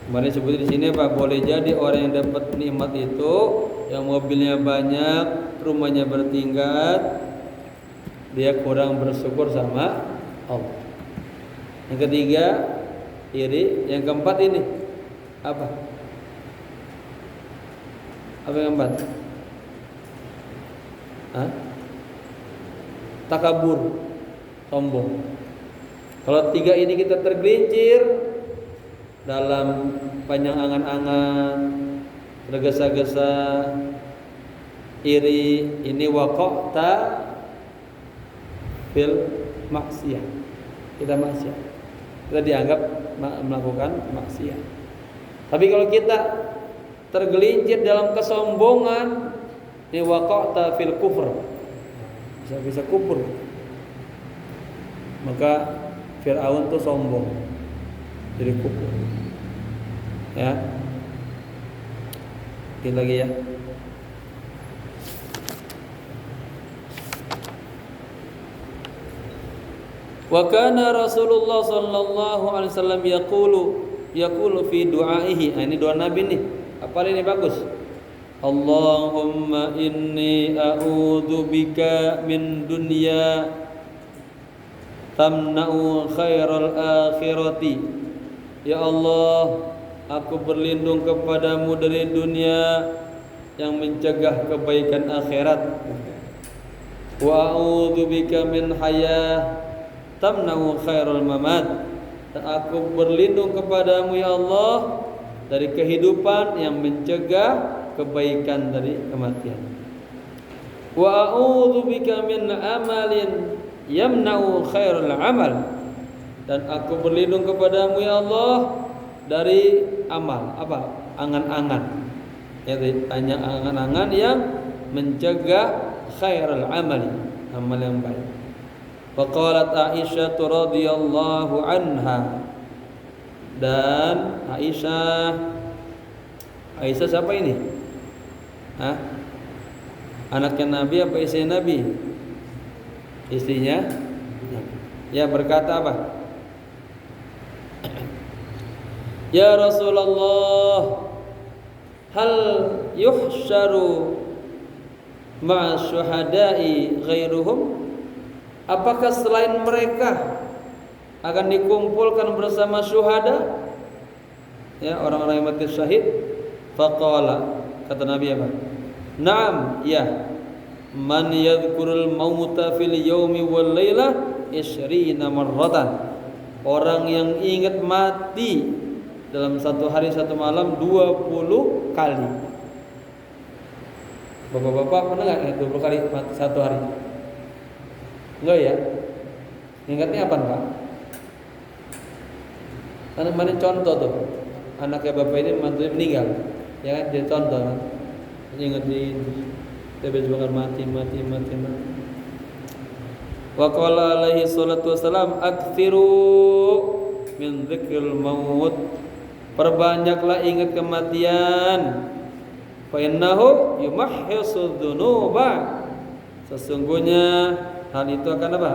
Kemarin sebut di sini Pak, boleh jadi orang yang dapat nikmat itu, yang mobilnya banyak, rumahnya bertingkat, dia kurang bersyukur sama Allah. Yang ketiga iri, yang keempat ini apa? Apa yang keempat? Hah? Takabur, sombong. Kalau tiga ini kita tergelincir dalam panjang angan-angan, tergesa-gesa, iri, ini waqa'ta fil maksiyah. Kita maksiat. Kita dianggap melakukan maksiat. Tapi kalau kita tergelincir dalam kesombongan, ini waqa'ta fil kufr. Bisa kufur. Maka Fir'aun tuh sombong, jadi kufur. Ya. Kita lagi ya. Wa kana Rasulullah sallallahu alaihi wasallam yaqulu fi du'aihi. Ini doa Nabi nih. Apa ini bagus? Allahumma inni a'udzu bika min dunya tamna'u khairal akhirati. Ya Allah, aku berlindung kepadamu dari dunia yang mencegah kebaikan akhirat. Wa a'udzu bika min hayah tamna'u khairal mamat. Dan aku berlindung kepadamu ya Allah dari kehidupan yang mencegah kebaikan dari kematian. Wa a'udzu bika min amalin yamna'u khairul amal. Dan aku berlindung kepadamu ya Allah dari amal apa? Angan-angan. Ya, tanya angan-angan yang mencegah khairul amali, amal yang baik. Faqalat Aisyah radhiyallahu anha. Dan Aisyah siapa ini? Hah? Anaknya Nabi apa istri Nabi? Istrinya. Ya, berkata apa? Ya Rasulullah, hal yuhsyaru ma'a syuhada'i ghairuhum? Apakah selain mereka akan dikumpulkan bersama syuhada? Ya, orang-orang yang mati syahid. Faqala, kata Nabi apa? Naam, ya. Man yadhkurul mauta fil yaumi wal lailah 20 marratan. Orang yang ingat mati dalam satu hari satu malam 20 kali. Bapak-bapak pernah enggak 20 kali satu hari? Enggak ya? Ingatnya apa, Pak? Karena mana contoh tuh. Anaknya bapak ini mantunya meninggal. Ya kan, jadi contoh kan. Ingetin terus bakal mati. Wa qala alaihi salatu wassalam aktsiru min dzikril maut. Perbanyaklah ingat kematian. Fa innahu yumahhisu dzunuba. Sesungguhnya hal itu akan apa?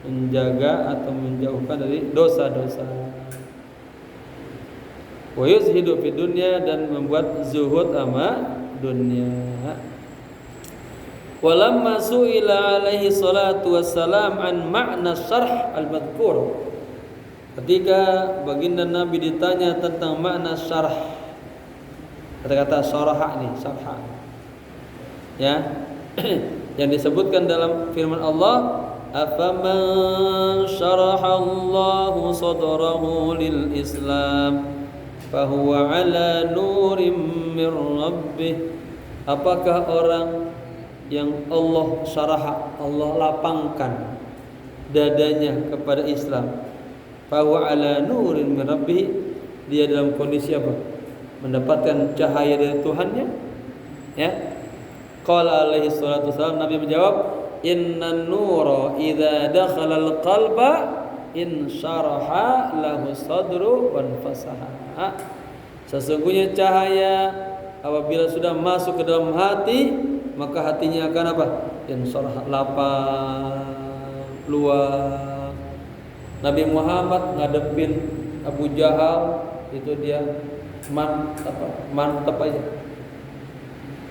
Menjaga atau menjauhkan dari dosa-dosa. Wa yuzhidu fid dunya, dan membuat zuhud sama dunia. Walamma su'ila alaihi salatu wassalam an ma'na syarh al-madhkur. Ketika baginda Nabi ditanya tentang makna syarh, kata-kata syaraha nih, syarha. Ya. Yang disebutkan dalam firman Allah, afaman syarahallahu sadrahu lil Islam fahuwa ala nurim mir rabbih. Apakah orang yang Allah syaraha, Allah lapangkan dadanya kepada Islam, Fahuwa ala nurin min rabbih, dia dalam kondisi apa? Mendapatkan cahaya dari Tuhannya. Ya. Qala alaihi salatu wasallam, Nabi menjawab, innan nura idza dakhala al-qalba insyaraha lahu sadru wan fasaha. Sesungguhnya cahaya apabila sudah masuk ke dalam hati, maka hatinya akan apa? Insyarah, lapang, luas. Nabi Muhammad ngadepin Abu Jahal itu dia mantap aja.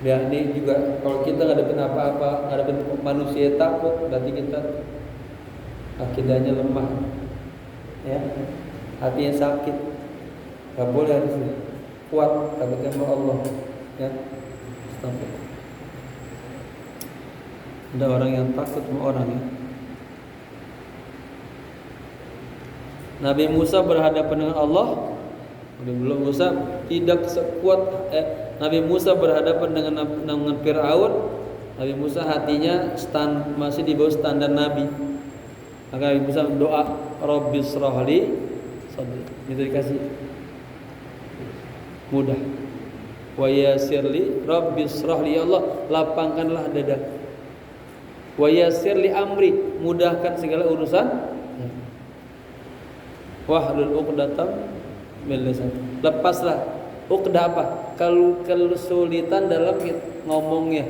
Ya, ini juga kalau kita ngadepin apa-apa, ngadepin manusia takut, berarti kita akidahnya lemah. Ya. Hatinya sakit. Enggak boleh, harus kuat takutnya sama Allah. Ya. Sampai ada orang yang takut sama orang ya. Nabi Musa berhadapan dengan Allah. Nabi Musa tidak sekuat Nabi Musa berhadapan dengan Fir'aun. Nabi Musa hatinya masih di bawah standar Nabi. Maka Nabi Musa doa, Rabbis shrahli sadri. Itu dikasih mudah. Wa yassirli Rabbis shrahli, ya Allah lapangkanlah dada. Wa yassirli amri, mudahkan segala urusan. Wahlul 'uqdatam min lisani. Lepaslah uqdah apa? Kalau kesulitan dalam ngomongnya.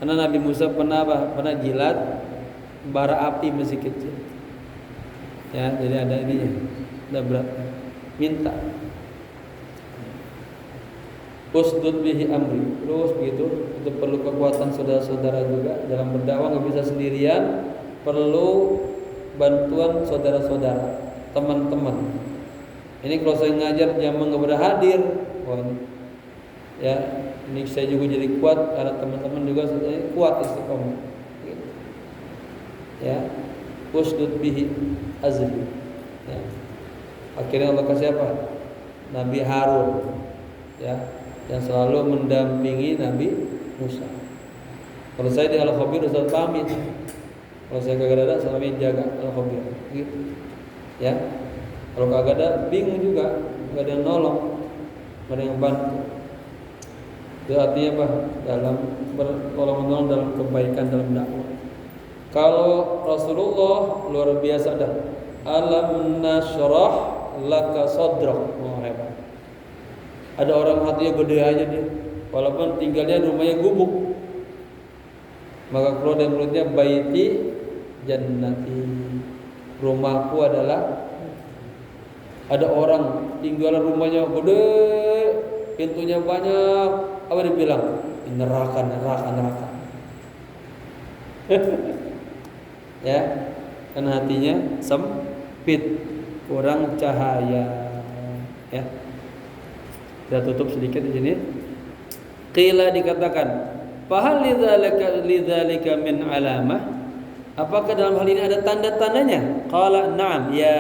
Karena Nabi Musa pernah jilat bara api masih kecil. Ya, jadi ada ininya. Ada berat. Minta. Usdud bihi amri. Terus begitu, itu perlu kekuatan saudara-saudara juga dalam berdakwah, enggak bisa sendirian, perlu bantuan saudara-saudara, teman-teman. Ini kalau saya ngajar jamaah nggak pada hadir, wah ini, ya ini saya juga jadi kuat karena teman-teman juga kuat istiqomah. Gitu. Ya, usdud bihi azri. Ya. Akhirnya Allah kasih apa? Nabi Harun, ya, yang selalu mendampingi Nabi Musa. Kalau saya di Al-Khabir Ustaz pamit. Kalau saya kagak ada, selalu jaga Al-Khabir. Gitu. Ya, kalau kagak ada bingung juga, nggak ada yang nolong, nggak ada yang bantu. Itu artinya apa? Dalam bertolong menolong dalam kebaikan dalam dakwah. Kalau Rasulullah luar biasa dah. Alam nashrah laka sadrak. Oh, hebat. Ada orang hatinya gede aja dia, walaupun tinggalnya rumahnya gubuk. Maka keluar dari mulutnya baiti jannati. Rumahku adalah. Ada orang tinggal rumahnya gede, pintunya banyak, apa dia bilang? Neraka. Ya, karena hatinya sempit, kurang cahaya. Ya, kita tutup sedikit di sini. Qila dikatakan, fahal lidzalika min alamah? Apakah dalam hal ini ada tanda-tandanya? Qala na'am, ya.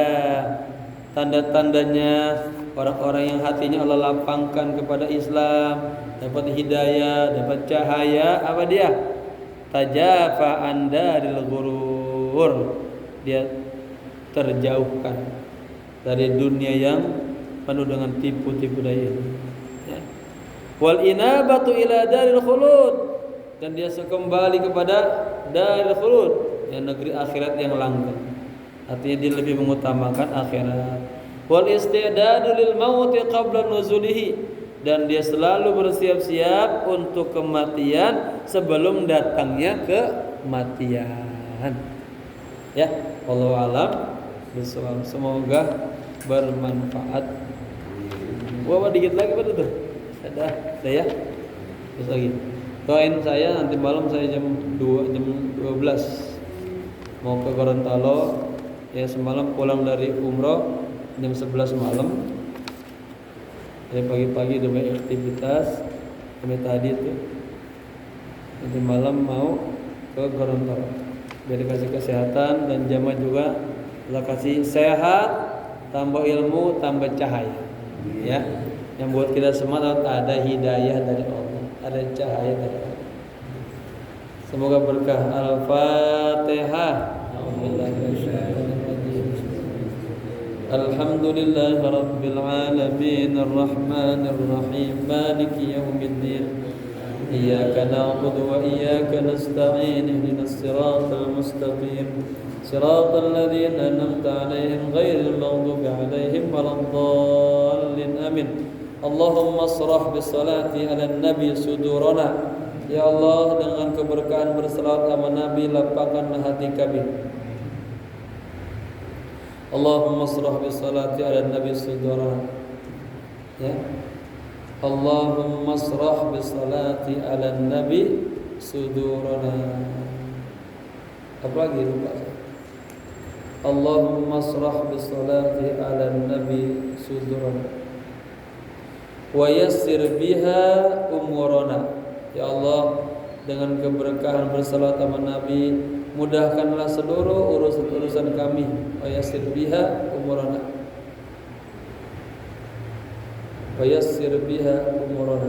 Tanda-tandanya orang-orang yang hatinya Allah lapangkan kepada Islam, dapat hidayah, dapat cahaya, apa dia? Tajafa andaril ghurur. Dia terjauhkan dari dunia yang penuh dengan tipu-tipu daya. Ya. Wal inabatu ila daril khulud, dan dia kembali kepada daril khulud, yang negeri akhirat yang langgeng. Artinya dia lebih mengutamakan akhirat. Wal istidadu lil mauti qabla nuzulihi, dan dia selalu bersiap-siap untuk kematian sebelum datangnya kematian. Ya, wallahu alam bisawab. Semoga bermanfaat. Wah, dikit lagi pada tuh. Ada ya. Terus lagi. Doain saya nanti malam saya jam 12 mau ke Gorontalo. Ya, semalam pulang dari umroh jam 11 malam. Jadi pagi-pagi udah banyak aktivitas. Sampai tadi tuh nanti malam mau ke Gorontalo. Biar dikasih kesehatan dan jamaah juga Allah kasih sehat, tambah ilmu, tambah cahaya. Ya, yang buat kita semangat ada hidayah dari Allah, ada cahaya dari Allah. Semoga berkah. Al-Fatihah. Alhamdulillahi Rabbil Alamin Ar-Rahmanir Rahim Maliki Yawmiddin Iyyaka na'budu wa iyyaka nasta'in Ihdinas siratal mustaqim Siratal ladzina an'amta 'alaihim ghairil maghdubi 'alaihim waladdallin amin Allahumma shrah bisalati 'alan nabi sudurana Ya Allah dengan keberkahan bersalawat sama Nabi lapangkanlah hati kami Allahumma shrah bisalati ala nabi sudurana ya Allahumma shrah bisalati ala nabi sudurana apa lagi lupa Allahumma shrah bisalati ala nabi sudurana wa yassir biha umurana ya Allah dengan keberkahan bersalawat sama Nabi mudahkanlah seluruh urusan-urusan kami wa yassir biha umurana wa yassir biha umurana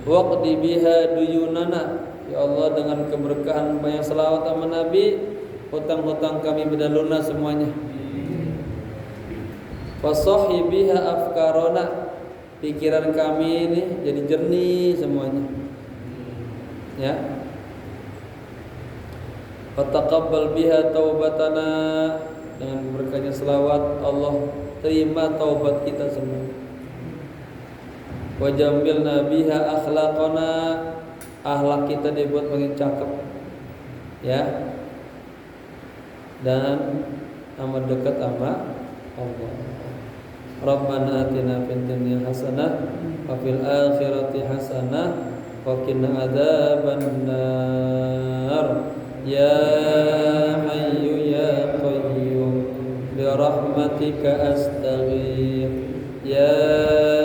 waqdi biha duyunana ya Allah dengan keberkahan banyak selawat sama Nabi hutang-hutang kami sudah lunas semuanya fasahhi biha afkarona pikiran kami ini jadi jernih semuanya ya Fataqabbal biha taubatana dengan berkahnya selawat Allah terima taubat kita semua. Wajambilna biha akhlaqana akhlak kita dibuat makin cakep ya dan amat dekat sama Allah. Rabbana atina fid dunya hasanah wa fil akhirati hasanah wa qina adzabannar. Ya Hayyu Ya Qayyum bi rahmatika astaghfir Ya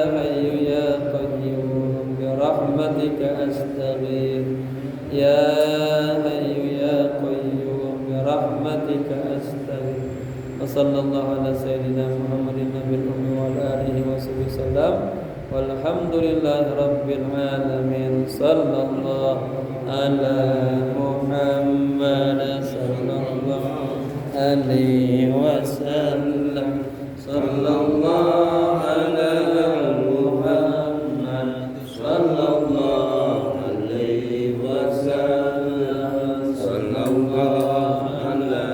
Hayyu Ya Qayyum bi rahmatika astaghfir Ya Hayyu Ya Qayyum bi rahmatika astaghfir wa sallallahu ala sayyidina Muhammadin nabiyil ummi wa ala alihi wa sahbihi sallam walhamdulillahi rabbil alamin sallallahu ala Muhammad sallallahu alaihi wasallam sallallahu ala Muhammad sallallahu alaihi wasallam sallallahu ala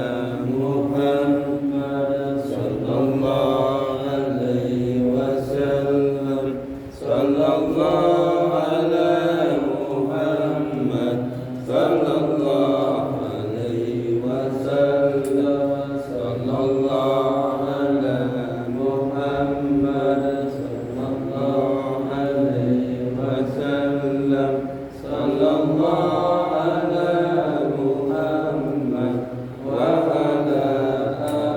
Muhammad sallallahu alaihi wasallam sallallahu ala Muhammad sallallahu alaihi wasallam sallallahu ala Muhammad sallallahu alaihi wasallam sallallahu ala Muhammad wa ala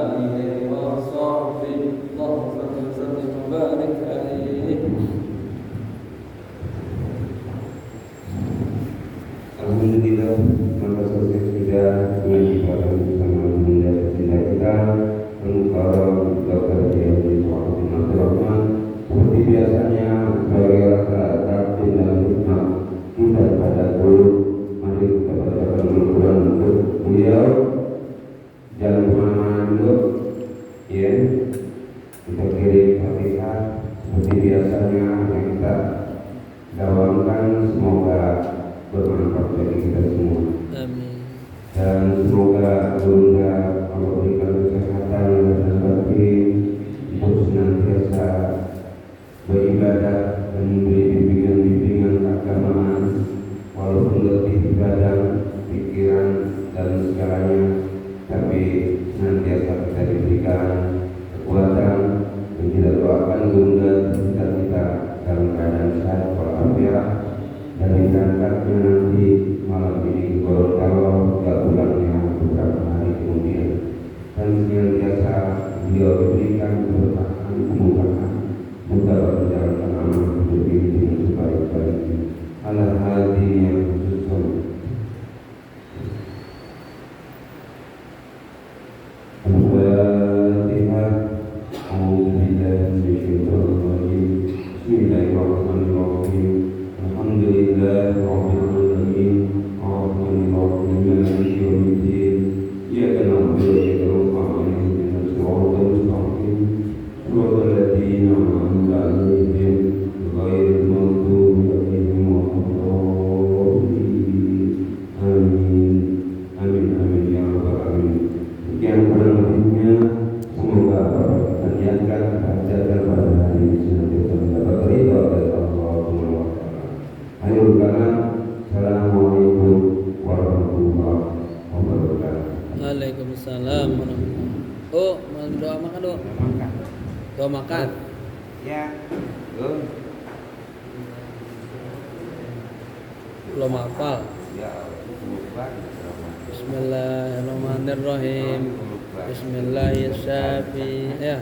alihi wa sahbihi Allahumma salli wa barik alaihi. Alhamdulillah, maka selesai sudah mengibadah bersama bunda cinta kita mengkaram dokter Jayadi Muhammad Rahman. Seperti biasanya sebagai rasa takdir dan hikmah kita pada guru, mari kita bacakan Al-Quran untuk beliau. Jangan kemana-mana dulu, ya. Kita kirim Fatihah seperti biasanya yang kita dawamkan, semoga bermanfaat bagi kita semua. Amin. Dan semoga Bunda Allah berikan kesehatan dan rezeki untuk senantiasa beribadah dan memberi bimbingan-bimbingan keagamaan walaupun letih badan, pikiran dan segalanya, tapi senantiasa kita diberikan kekuatan dan kita doakan Bunda kita dalam keadaan sehat walafiat dan diberangkatnya nanti malam ini Gorontalo tidak pulangnya beberapa hari kemudian dan senantiasa beliau diberikan keberkahan الذين أنعمت عليهم غير المغضوب عليهم ولا الضالين آمين amin amin ya rabbal alamin. Sekian kurang lebihnya, semoga Bapak niatkan hajatan pada hari ini senantiasa mendapat ridha dari Allah Subhanahu wa taala. Akhirul kalam, assalamualaikum warahmatullahi wabarakatuh. Waalaikumsalam warahmatullahi. Oh, mau doa makan doa. Doa makan. Ya. Belum hafal. Ya, Bismillahirrahmanirrahim. Bismillahirrahmanirrahim. Ya.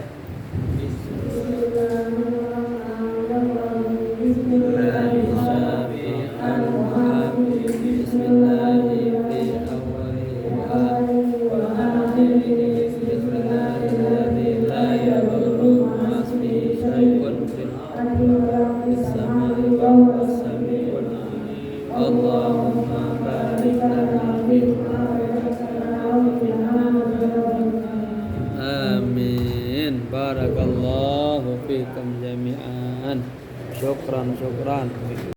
Allahumma barik lana fi amin. Barakallahu fikum jami'an. Syukran.